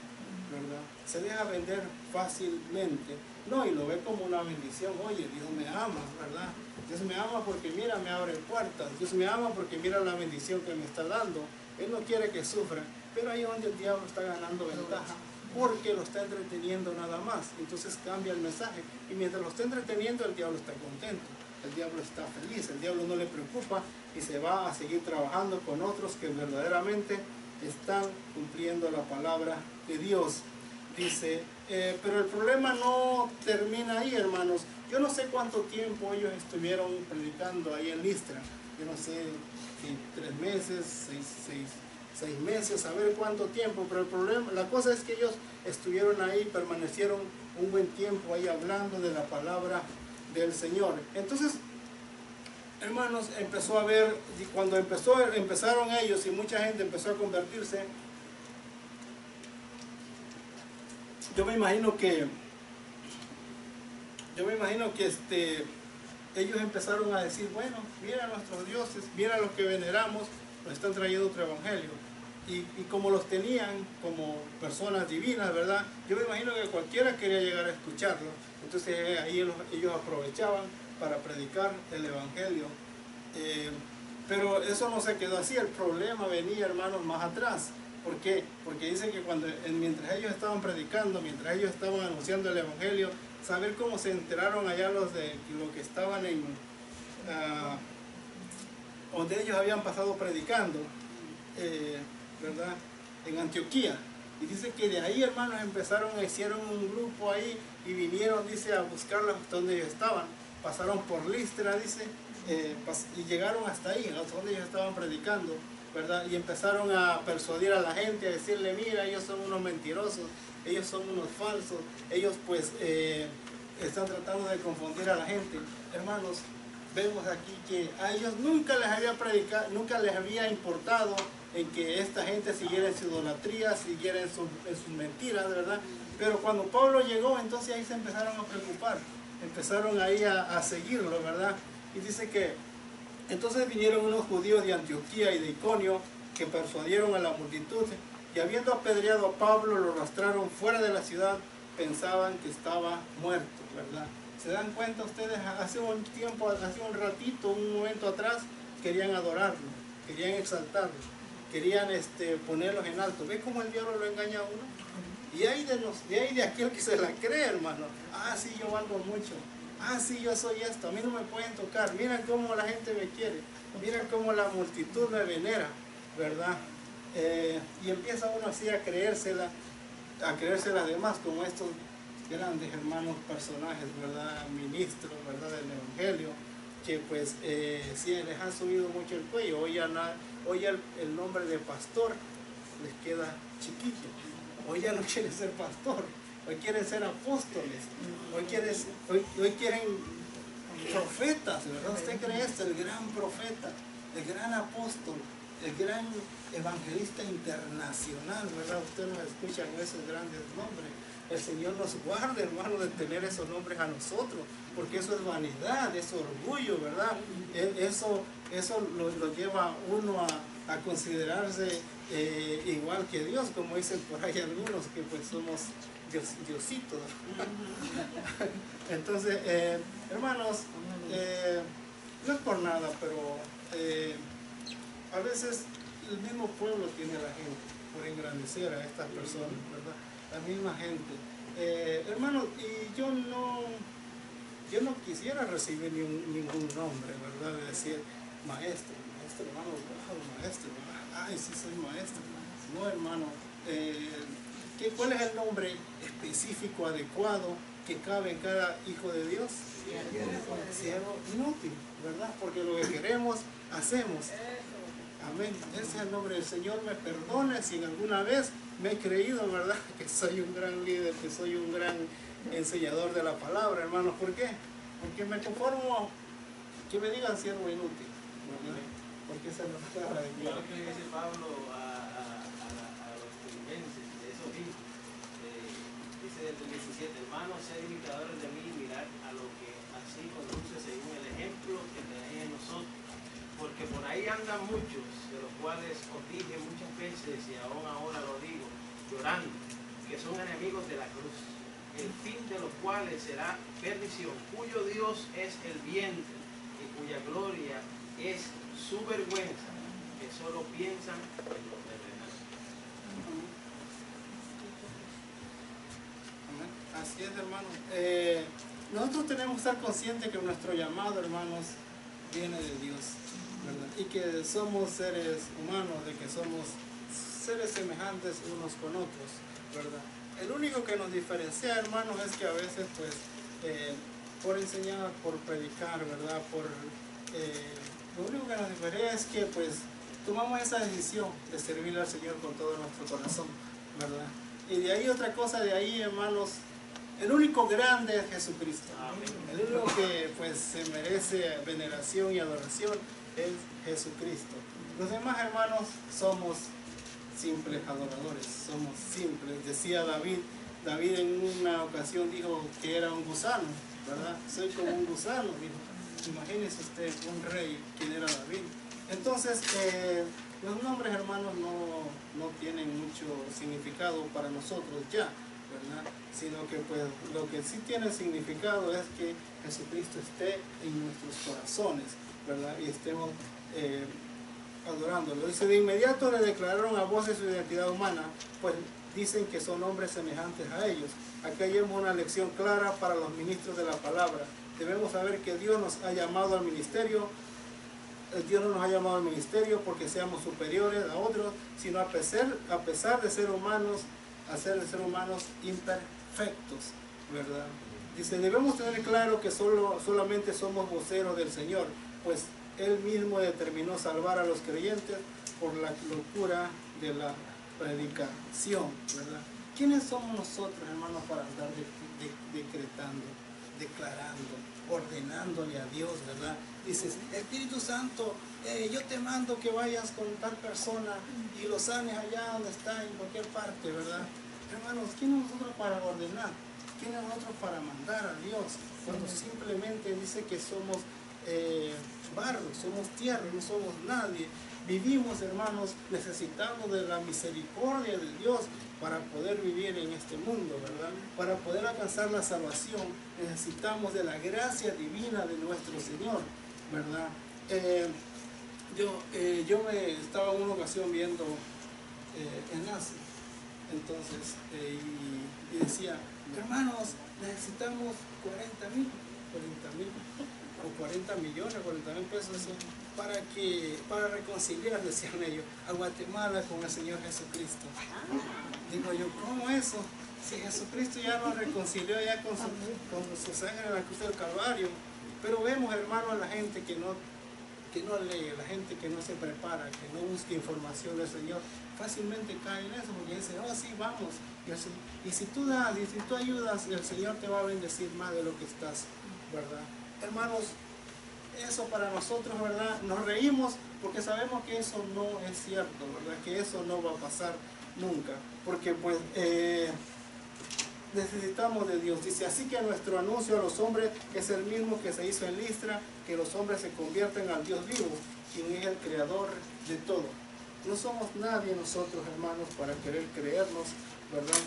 A: ¿verdad? Se deja vender fácilmente, no, y lo ve como una bendición. Oye, Dios me ama, ¿verdad? Dios me ama porque mira, me abre puertas. Dios me ama porque mira la bendición que me está dando. Él no quiere que sufra, pero ahí es donde el diablo está ganando ventaja, porque lo está entreteniendo nada más. Entonces cambia el mensaje, y mientras lo está entreteniendo, el diablo está contento, el diablo está feliz, el diablo no le preocupa, y se va a seguir trabajando con otros que verdaderamente están cumpliendo la palabra de Dios. Dice, pero el problema no termina ahí, hermanos. Yo no sé cuánto tiempo ellos estuvieron predicando ahí en Listra. Yo no sé si 3 meses, 6 meses, a ver cuánto tiempo. Pero el problema, la cosa es que ellos estuvieron ahí, permanecieron un buen tiempo ahí hablando de la palabra del Señor. Entonces, hermanos, empezó a ver, cuando empezaron ellos y mucha gente empezó a convertirse, yo me imagino que ellos empezaron a decir, bueno, mira nuestros dioses, mira los que veneramos, nos están trayendo otro evangelio. Y como los tenían como personas divinas, ¿verdad? Yo me imagino que cualquiera quería llegar a escucharlo. Entonces ahí ellos aprovechaban para predicar el evangelio. Pero eso no se quedó así. El problema venía, hermanos, más atrás. ¿Por qué? Porque dice que mientras ellos estaban predicando, mientras ellos estaban anunciando el evangelio, saber cómo se enteraron allá los que estaban donde ellos habían pasado predicando, ¿verdad? En Antioquía. Y dice que de ahí, hermanos, hicieron un grupo ahí y vinieron, dice, a buscarlos donde ellos estaban. Pasaron por Listra, dice, y llegaron hasta ahí, donde ellos estaban predicando, ¿verdad? Y empezaron a persuadir a la gente, a decirle, mira, ellos son unos mentirosos, ellos son unos falsos, ellos pues están tratando de confundir a la gente. Hermanos, vemos aquí que a ellos nunca les había importado en que esta gente siguiera en su idolatría, siguiera en sus mentiras, ¿verdad? Pero cuando Pablo llegó, entonces ahí se empezaron a preocupar, empezaron ahí a seguirlo, ¿verdad? Y dice que entonces vinieron unos judíos de Antioquía y de Iconio que persuadieron a la multitud, y habiendo apedreado a Pablo, lo arrastraron fuera de la ciudad. Pensaban que estaba muerto, ¿verdad? ¿Se dan cuenta ustedes? Hace un ratito, un momento atrás, querían adorarlo, querían exaltarlo, querían ponerlos en alto. ¿Ves cómo el diablo lo engaña a uno? Y hay de aquel que se la cree, hermano. Ah, sí, yo valgo mucho. Ah, sí, yo soy esto. A mí no me pueden tocar. Miren cómo la gente me quiere. Miren cómo la multitud me venera, ¿verdad? Y empieza uno así a creérsela además, como estos grandes hermanos personajes, ¿verdad? Ministros, ¿verdad? Del evangelio, que pues sí les han subido mucho el cuello. Hoy el nombre de pastor les queda chiquito. Hoy ya no quieren ser pastor, hoy quieren ser apóstoles, hoy quieren profetas, ¿verdad? ¿Usted cree esto? El gran profeta, el gran apóstol, el gran evangelista internacional, ¿verdad? Usted nos escucha en esos grandes nombres. El Señor nos guarde, hermano, de tener esos nombres a nosotros, porque eso es vanidad, es orgullo, ¿verdad? Eso lo lleva a uno a considerarse igual que Dios, como dicen por ahí algunos, que pues somos diositos. Entonces, hermanos, no es por nada, pero a veces el mismo pueblo tiene a la gente por engrandecer a estas personas, ¿verdad? La misma gente. Hermano, y yo no quisiera recibir ningún nombre, ¿verdad? De decir maestro, hermano, maestro, ay, sí soy maestro. No, hermano, ¿cuál es el nombre específico, adecuado, que cabe en cada hijo de Dios? Siervo inútil, ¿verdad? Porque lo que queremos, hacemos. Amén. Ese es el nombre del Señor. Me perdone si en alguna vez me he creído, ¿verdad?, que soy un gran líder, que soy un gran enseñador de la palabra, hermanos. ¿Por qué? Porque me conformo que me digan siervo inútil, ¿verdad? Porque esa es la palabra de Dios.
E: Lo que dice Pablo a los filipenses, eso dijo, dice el 17, hermanos, sed imitadores de mí, mirad a lo que así conduce según el ejemplo que tenéis en nosotros. Porque por ahí andan muchos, de los cuales os dije muchas veces, y aún ahora lo digo, llorando, que son enemigos de la cruz, el fin de los cuales será perdición, cuyo Dios es el vientre, y cuya gloria es su vergüenza, que solo piensan en lo terrenal.
A: Así es, hermanos. Nosotros tenemos que estar conscientes que nuestro llamado, hermanos, viene de Dios, ¿verdad? Y que somos seres humanos, de que somos seres semejantes unos con otros, ¿verdad? El único que nos diferencia, hermanos, es que a veces, pues, por enseñar, por predicar, ¿verdad? Lo único que nos diferencia es que, pues, tomamos esa decisión de servirle al Señor con todo nuestro corazón, ¿verdad? Y de ahí otra cosa, de ahí, hermanos, el único grande es Jesucristo. El único que, pues, se merece veneración y adoración es Jesucristo. Los demás, hermanos, somos simples adoradores, somos simples. Decía David en una ocasión dijo que era un gusano, ¿verdad? Soy como un gusano, dijo. Imagínese usted un rey, quien era David. Entonces, los nombres, hermanos, no tienen mucho significado para nosotros ya, ¿verdad? Sino que, pues, lo que sí tiene significado es que Jesucristo esté en nuestros corazones, ¿verdad? Y estemos adorándolo. Dice, de inmediato le declararon a voces su identidad humana, pues dicen que son hombres semejantes a ellos. Aquí hay una lección clara para los ministros de la palabra. Debemos saber que Dios nos ha llamado al ministerio. Dios no nos ha llamado al ministerio porque seamos superiores a otros, sino a pesar de ser humanos, imperfectos, ¿verdad? Dice, debemos tener claro que solamente somos voceros del Señor, pues Él mismo determinó salvar a los creyentes por la locura de la predicación, ¿verdad? ¿Quiénes somos nosotros, hermanos, para andar decretando, declarando, ordenándole a Dios, ¿verdad? Dices, Espíritu Santo, yo te mando que vayas con tal persona y lo sanes allá donde está, en cualquier parte, ¿verdad? Hermanos, ¿quién es nosotros para ordenar? ¿Quién es nosotros para mandar a Dios? Cuando simplemente dice que somos barro, somos tierra, no somos nadie. Vivimos, hermanos, necesitando de la misericordia de Dios para poder vivir en este mundo, ¿verdad? Para poder alcanzar la salvación, necesitamos de la gracia divina de nuestro Señor, ¿verdad? Yo me estaba en una ocasión viendo enlace, entonces, y decía, hermanos, necesitamos 40 millones, 40 mil pesos para reconciliar, decían ellos, a Guatemala con el Señor Jesucristo. Digo yo, ¿cómo eso? Si Jesucristo ya nos reconcilió ya con su sangre en la cruz del Calvario. Pero vemos, hermanos, a la gente que no lee, la gente que no se prepara, que no busca información del Señor, fácilmente cae en eso, porque dice, oh sí, vamos. Y si tú das, y si tú ayudas, el Señor te va a bendecir más de lo que estás, ¿verdad? Hermanos, eso para nosotros, ¿verdad? Nos reímos porque sabemos que eso no es cierto, ¿verdad? Que eso no va a pasar nunca, porque pues necesitamos de Dios. Dice, así que nuestro anuncio a los hombres es el mismo que se hizo en Listra, que los hombres se convierten al Dios vivo, quien es el creador de todo. No somos nadie nosotros, hermanos, para querer creernos, ¿verdad?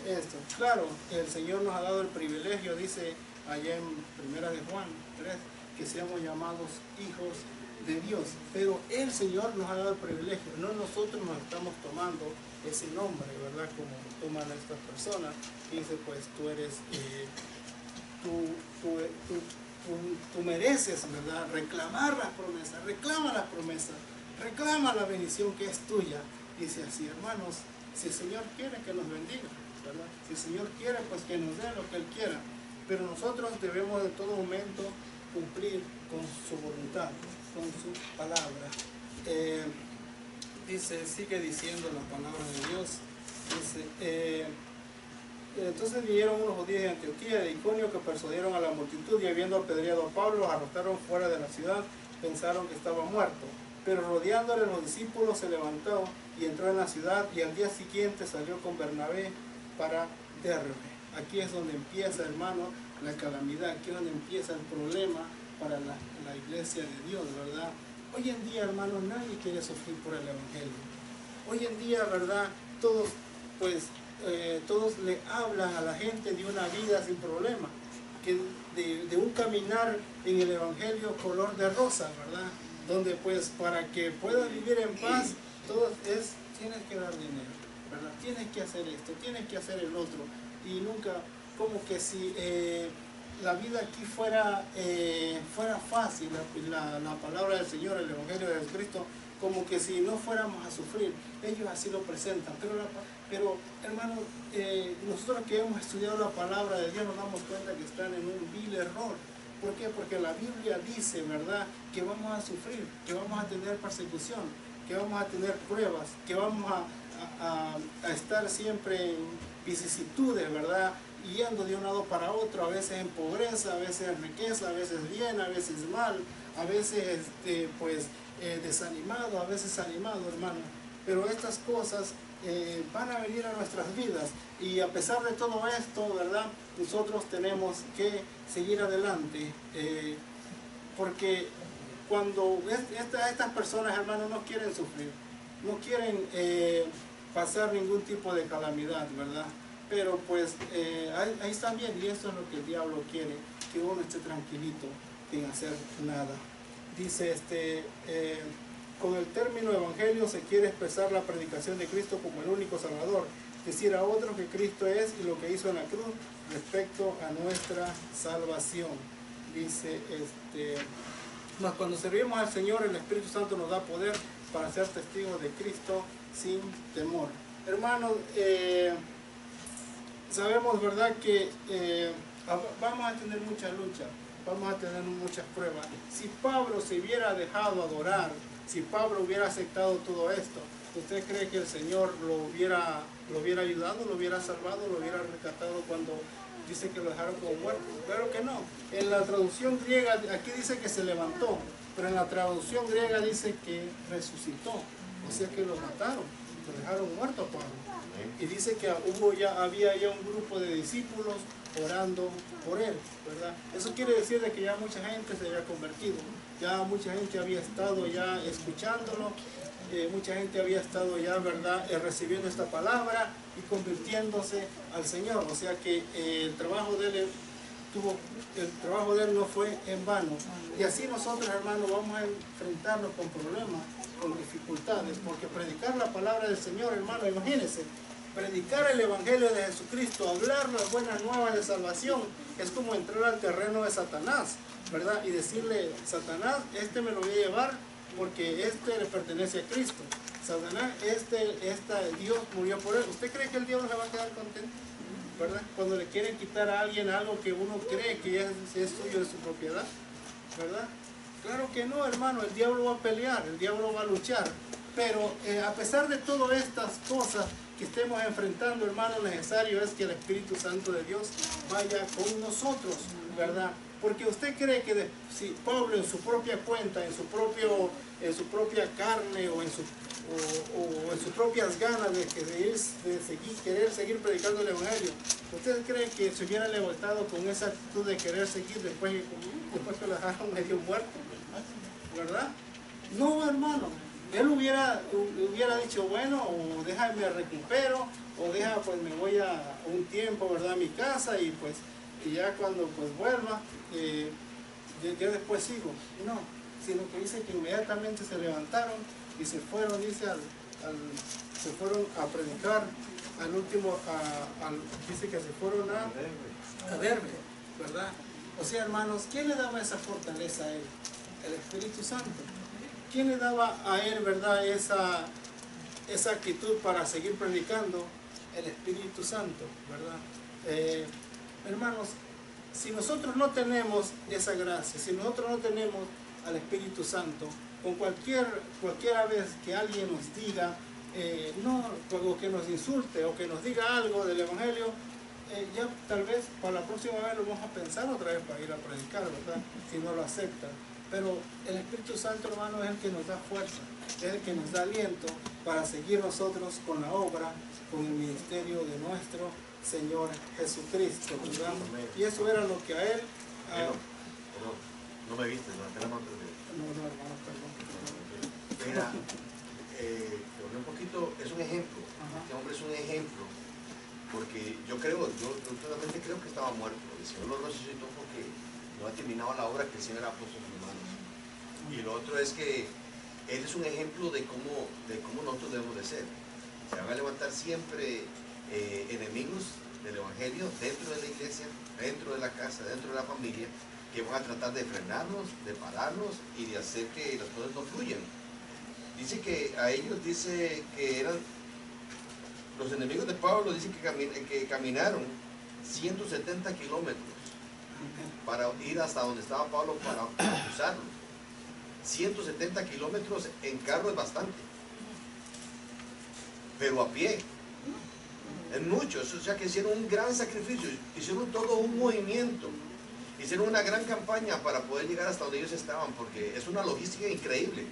A: Esto. Claro, el Señor nos ha dado el privilegio, dice allá en 1 de Juan 3, que seamos llamados hijos de Dios, pero el Señor nos ha dado el privilegio, no nosotros nos estamos tomando ese nombre, ¿verdad? Como toman estas personas, y dice, pues tú eres, tú mereces, ¿verdad? Reclamar las promesas, reclama la bendición que es tuya. Dice así, hermanos, si el Señor quiere que nos bendiga, ¿verdad? Si el Señor quiere, pues que nos dé lo que Él quiera, pero nosotros debemos de todo momento cumplir con su voluntad, con su palabra. Dice, sigue diciendo la palabra de Dios, dice, entonces vinieron unos judíos de Antioquía, de Iconio, que persuadieron a la multitud, y habiendo apedreado a Pablo, los arrojaron fuera de la ciudad, pensaron que estaba muerto, pero rodeándole los discípulos se levantó y entró en la ciudad, y al día siguiente salió con Bernabé para someterme. Aquí es donde empieza, hermano, la calamidad. Aquí es donde empieza el problema para la iglesia de Dios, ¿verdad? Hoy en día, hermano, nadie quiere sufrir por el Evangelio. Hoy en día, ¿verdad? Todos, pues, todos le hablan a la gente de una vida sin problema, que de un caminar en el Evangelio color de rosa, ¿verdad? Donde pues para que puedas vivir en paz, todo es, tienes que dar dinero, ¿verdad? Tienes que hacer esto, tienes que hacer el otro, y nunca, como que si la vida aquí fuera fácil, la palabra del Señor, el Evangelio de Jesucristo, como que si no fuéramos a sufrir. Ellos así lo presentan, pero hermanos, nosotros que hemos estudiado la palabra de Dios nos damos cuenta que están en un vil error. ¿Por qué? Porque la Biblia dice, ¿verdad?, que vamos a sufrir, que vamos a tener persecución, que vamos a tener pruebas, que vamos a estar siempre en vicisitudes, ¿verdad?, yendo de un lado para otro, a veces en pobreza, a veces en riqueza, a veces bien, a veces mal, a veces desanimado, a veces animado, hermano. Pero estas cosas van a venir a nuestras vidas, y a pesar de todo esto, ¿verdad?, nosotros tenemos que seguir adelante, porque cuando estas personas, hermanos, no quieren sufrir, no quieren pasar ningún tipo de calamidad, ¿verdad? Pero pues ahí están bien, y eso es lo que el diablo quiere, que uno esté tranquilito sin hacer nada. Dice, con el término evangelio se quiere expresar la predicación de Cristo como el único Salvador, decir a otros que Cristo es y lo que hizo en la cruz respecto a nuestra salvación. Dice, mas cuando servimos al Señor, el Espíritu Santo nos da poder para ser testigos de Cristo sin temor. Hermanos, sabemos, ¿verdad?, que vamos a tener mucha lucha, vamos a tener muchas pruebas. Si Pablo se hubiera dejado adorar, si Pablo hubiera aceptado todo esto, ¿usted cree que el Señor lo hubiera ayudado, lo hubiera salvado, lo hubiera rescatado cuando dice que lo dejaron como muerto? Claro que no. En la traducción griega, aquí dice que se levantó, pero en la traducción griega dice que resucitó, o sea que lo mataron, lo dejaron muerto a Pablo. Y dice que había ya un grupo de discípulos orando por él, ¿verdad? Eso quiere decir de que ya mucha gente se había convertido, ya mucha gente había estado ya escuchándolo, mucha gente había estado ya, ¿verdad?, recibiendo esta palabra y convirtiéndose al Señor. O sea que el trabajo de él no fue en vano. Y así nosotros, hermanos, vamos a enfrentarnos con problemas, con dificultades, porque predicar la palabra del Señor, hermano, imagínense, predicar el Evangelio de Jesucristo, hablar las buenas nuevas de salvación, es como entrar al terreno de Satanás, ¿verdad? Y decirle, Satanás, me lo voy a llevar porque le pertenece a Cristo. Satanás, Dios murió por él. ¿Usted cree que el diablo se va a quedar contento, verdad? Cuando le quieren quitar a alguien algo que uno cree que es suyo, de su propiedad, ¿verdad? Claro que no, hermano, el diablo va a pelear, el diablo va a luchar. Pero a pesar de todas estas cosas que estemos enfrentando, hermano, necesario es que el Espíritu Santo de Dios vaya con nosotros, ¿verdad? Porque usted cree que si Pablo en su propia cuenta, en su propia carne o en sus propias ganas de querer seguir predicando el Evangelio, ¿usted cree que se hubiera levantado con esa actitud de querer seguir después que lo dejaron medio muerto, ¿verdad? No, hermano. Él hubiera dicho, bueno, o déjame recupero, o pues me voy a un tiempo, ¿verdad?, a mi casa, y pues y ya cuando pues vuelva, ya después sigo. No, sino que dice que inmediatamente se levantaron y se fueron, dice, se fueron a predicar al último, dice que se fueron a Derbe, ¿verdad? O sea, hermanos, ¿quién le daba esa fortaleza a él? El Espíritu Santo. ¿Quién le daba a él, verdad, esa actitud para seguir predicando? El Espíritu Santo, ¿verdad? Hermanos, si nosotros no tenemos esa gracia, si nosotros no tenemos al Espíritu Santo, con cualquiera vez que alguien nos diga, o que nos insulte, o que nos diga algo del Evangelio, ya tal vez para la próxima vez lo vamos a pensar otra vez para ir a predicar, ¿verdad? Si no lo aceptan. Pero el Espíritu Santo, hermano, es el que nos da fuerza, es el que nos da aliento para seguir nosotros con la obra, con el ministerio de nuestro Señor Jesucristo, ¿verdad? Y eso era lo que a él...
D: No me viste, no, hermano,
A: perdón.
D: Mira, un poquito, es un ejemplo. Este hombre es un ejemplo, porque yo totalmente creo que estaba muerto. El Señor lo resucitó porque no ha terminado la obra que el Señor ha puesto en sus manos. Y lo otro es que él es un ejemplo de cómo nosotros debemos de ser. Se van a levantar siempre enemigos del Evangelio dentro de la iglesia, dentro de la casa, dentro de la familia, que van a tratar de frenarnos, de pararnos y de hacer que las cosas no fluyan. Dice que a ellos dice que eran los enemigos de Pablo, dice que caminaron 170 kilómetros para ir hasta donde estaba Pablo para acusarlo. 170 kilómetros en carro es bastante, pero a pie es mucho. O sea que hicieron un gran sacrificio, hicieron todo un movimiento, hicieron una gran campaña para poder llegar hasta donde ellos estaban, porque es una logística increíble.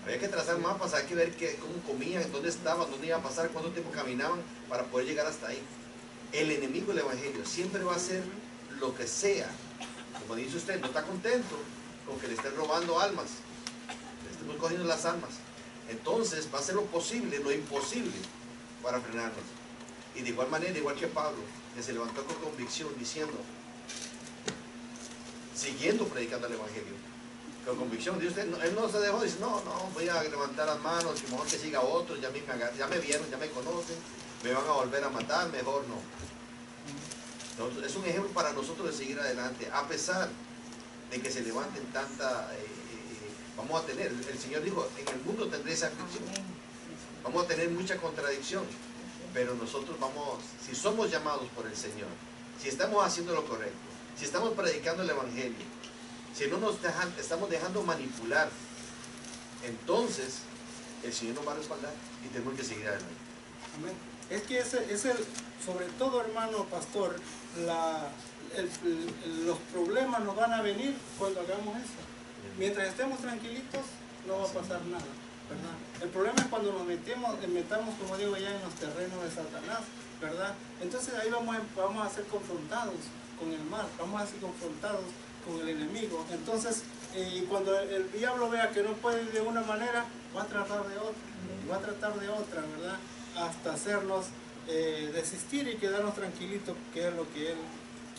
D: Había que trazar mapas, había que ver cómo comían, dónde estaban, dónde iban a pasar, cuánto tiempo caminaban para poder llegar hasta ahí. El enemigo del Evangelio siempre va a hacer lo que sea. Como dice usted, no está contento con que le estén robando almas, le estemos cogiendo las almas. Entonces va a hacer lo posible, lo imposible para frenarnos. Y de igual manera, igual que Pablo, que se levantó con convicción diciendo, siguiendo predicando el Evangelio, con convicción. Él no se dejó, dice, no, voy a levantar las manos, que mejor que siga otro, ya me vieron, ya me conocen, me van a volver a matar, mejor no. Entonces, es un ejemplo para nosotros de seguir adelante, a pesar de que se levanten vamos a tener, el Señor dijo, en el mundo tendréis aflicción, vamos a tener mucha contradicción, pero nosotros si somos llamados por el Señor, si estamos haciendo lo correcto, si estamos predicando el Evangelio, si no nos estamos dejando manipular, entonces el Señor nos va a respaldar y tenemos que seguir adelante.
A: Amén. Es que sobre todo, hermano pastor, los problemas nos van a venir cuando hagamos eso. Mientras estemos tranquilitos, no va a pasar nada, ¿verdad? El problema es cuando nos metamos, como digo, ya en los terrenos de Satanás, ¿verdad? Entonces ahí vamos a ser confrontados con el mal, vamos a ser confrontados con el enemigo. Entonces, y cuando el diablo vea que no puede de una manera, va a tratar de otra, ¿verdad? Hasta hacernos desistir y quedarnos tranquilitos, que es lo que él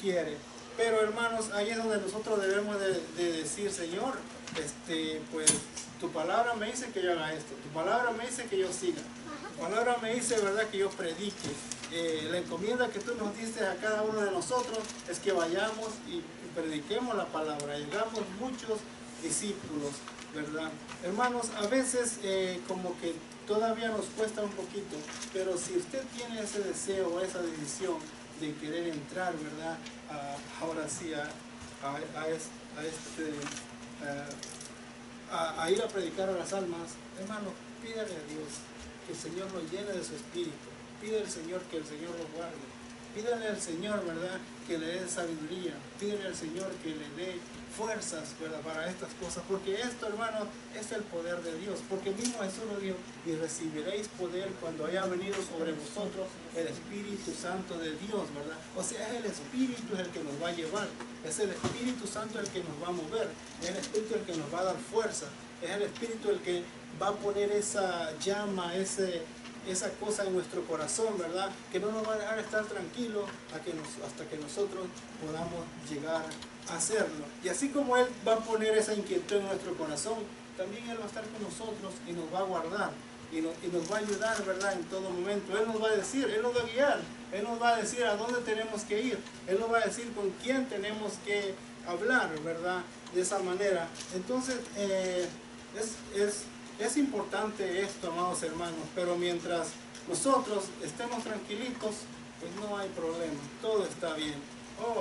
A: quiere. Pero hermanos, ahí es donde nosotros debemos de decir, Señor, pues tu palabra me dice que yo haga esto, tu palabra me dice que yo siga, tu palabra me dice, ¿verdad?, que yo predique. La encomienda que tú nos diste a cada uno de nosotros es que vayamos y prediquemos la palabra, llegamos muchos discípulos, ¿verdad? Hermanos, a veces como que todavía nos cuesta un poquito, pero si usted tiene ese deseo, esa decisión de querer entrar, ¿verdad?, ahora sí a ir a predicar a las almas, hermano, pídale a Dios que el Señor nos llene de su espíritu, pídale al Señor que el Señor lo guarde, pídale al Señor, ¿verdad?, que le dé sabiduría, pídale al Señor que le dé fuerzas, ¿verdad?, para estas cosas, porque esto, hermano, es el poder de Dios, porque mismo Jesús lo dijo, y recibiréis poder cuando haya venido sobre vosotros el Espíritu Santo de Dios, ¿verdad? O sea, es el Espíritu el que nos va a llevar, es el Espíritu Santo el que nos va a mover, es el Espíritu el que nos va a dar fuerza, es el Espíritu el que va a poner esa llama, esa cosa en nuestro corazón, ¿verdad?, que no nos va a dejar estar tranquilos hasta que nosotros podamos llegar a hacerlo. Y así como Él va a poner esa inquietud en nuestro corazón, también Él va a estar con nosotros y nos va a guardar y nos va a ayudar, ¿verdad?, en todo momento. Él nos va a decir, Él nos va a guiar, Él nos va a decir a dónde tenemos que ir, Él nos va a decir con quién tenemos que hablar, ¿verdad?, de esa manera. Entonces, es importante esto, amados hermanos, pero mientras nosotros estemos tranquilitos, pues no hay problema, todo está bien.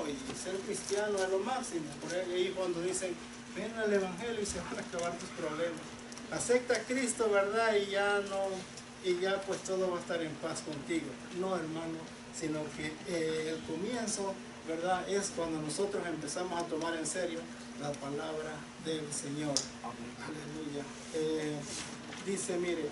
A: Y ser cristiano es lo máximo. Por ahí cuando dicen, ven al Evangelio y se van a acabar tus problemas. Acepta a Cristo, ¿verdad? Y ya pues todo va a estar en paz contigo. No, hermano, sino que el comienzo, ¿verdad?, es cuando nosotros empezamos a tomar en serio la palabra del Señor. Aleluya. Dice, mire,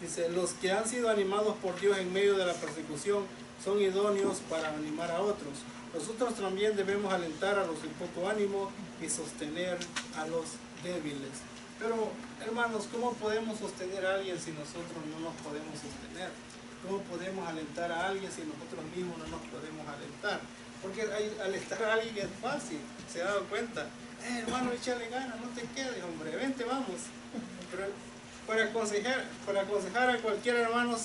A: Dice, los que han sido animados por Dios en medio de la persecución son idóneos para animar a otros. Nosotros también debemos alentar a los de poco ánimo y sostener a los débiles. Pero, hermanos, ¿cómo podemos sostener a alguien si nosotros no nos podemos sostener? ¿Cómo podemos alentar a alguien si nosotros mismos no nos podemos alentar? Porque alentar a alguien es fácil, se ha dado cuenta. Hermano, échale ganas, no te quedes, hombre, vente, vamos. Pero para aconsejar a cualquier hermano,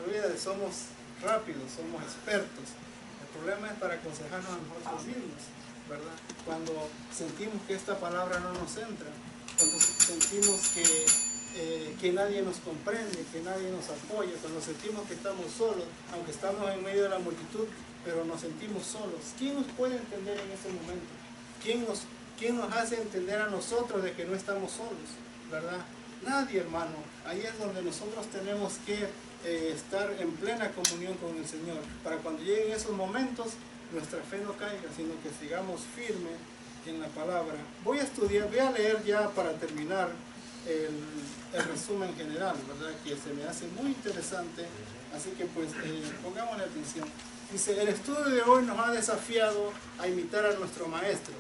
A: olvídate, somos rápidos, somos expertos. El problema es para aconsejarnos a nosotros mismos, ¿verdad? Cuando sentimos que esta palabra no nos entra, cuando sentimos que nadie nos comprende, que nadie nos apoya, cuando sentimos que estamos solos, aunque estamos en medio de la multitud, pero nos sentimos solos. ¿Quién nos puede entender en ese momento? ¿Quién nos hace entender a nosotros de que no estamos solos? ¿Verdad? Nadie, hermano. Ahí es donde nosotros tenemos que estar en plena comunión con el Señor, para cuando lleguen esos momentos, nuestra fe no caiga, sino que sigamos firmes en la palabra. Voy a leer ya para terminar el resumen general, ¿verdad? Que se me hace muy interesante, así que pues pongámosle atención. Dice, el estudio de hoy nos ha desafiado a imitar a nuestro Maestro,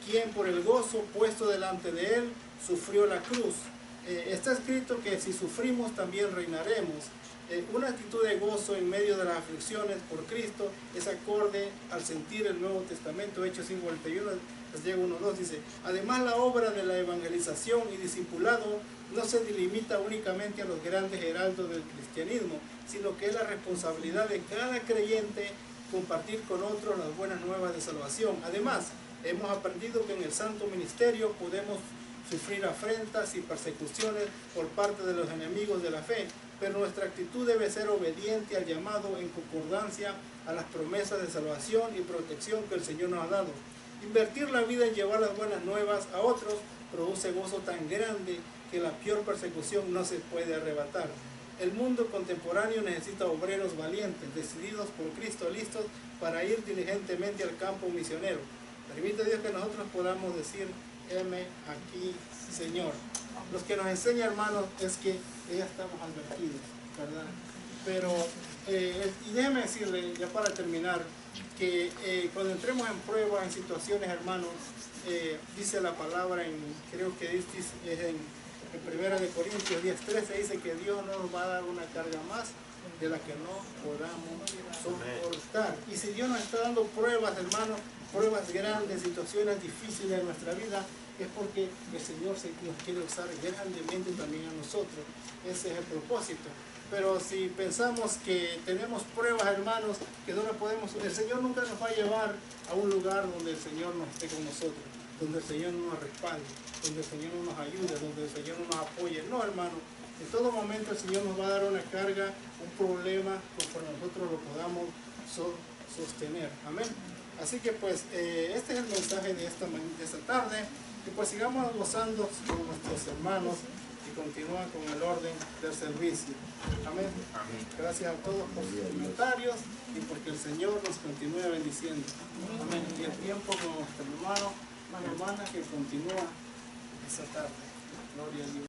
A: quien por el gozo puesto delante de él sufrió la cruz. Está escrito que si sufrimos también reinaremos. Una actitud de gozo en medio de las aflicciones por Cristo es acorde al sentir el Nuevo Testamento. Hechos 51, Santiago 1:2 dice, además la obra de la evangelización y discipulado no se limita únicamente a los grandes heraldos del cristianismo, sino que es la responsabilidad de cada creyente compartir con otros las buenas nuevas de salvación. Además, hemos aprendido que en el santo ministerio podemos sufrir afrentas y persecuciones por parte de los enemigos de la fe, pero nuestra actitud debe ser obediente al llamado en concordancia a las promesas de salvación y protección que el Señor nos ha dado. Invertir la vida en llevar las buenas nuevas a otros produce gozo tan grande que la peor persecución no se puede arrebatar. El mundo contemporáneo necesita obreros valientes, decididos por Cristo, listos para ir diligentemente al campo misionero. Permite Dios que nosotros podamos decir, heme aquí, Señor. Los que nos enseña, hermanos, es que ya estamos advertidos, ¿verdad? Pero, y déjeme decirle, ya para terminar, que cuando entremos en pruebas, en situaciones, hermanos, dice la palabra, creo que es en 1 Corintios 10:13, dice que Dios no nos va a dar una carga más de la que no podamos soportar. Y si Dios nos está dando pruebas, hermanos, pruebas grandes, situaciones difíciles en nuestra vida, es porque el Señor nos quiere usar grandemente también a nosotros. Ese es el propósito. Pero si pensamos que tenemos pruebas, hermanos, que no las podemos, el Señor nunca nos va a llevar a un lugar donde el Señor no esté con nosotros, donde el Señor no nos respalde, donde el Señor no nos ayude, donde el Señor no nos apoye. No, hermano, en todo momento el Señor nos va a dar una carga, un problema, conforme nosotros lo podamos sostener. Amén. Así que pues este es el mensaje de esta tarde, y pues sigamos gozando con nuestros hermanos y continúan con el orden del servicio. Amén. Gracias a todos por sus comentarios y porque el Señor nos continúe bendiciendo. Amén. Y el tiempo con nuestro hermano, hermana que continúa esta tarde. Gloria a Dios.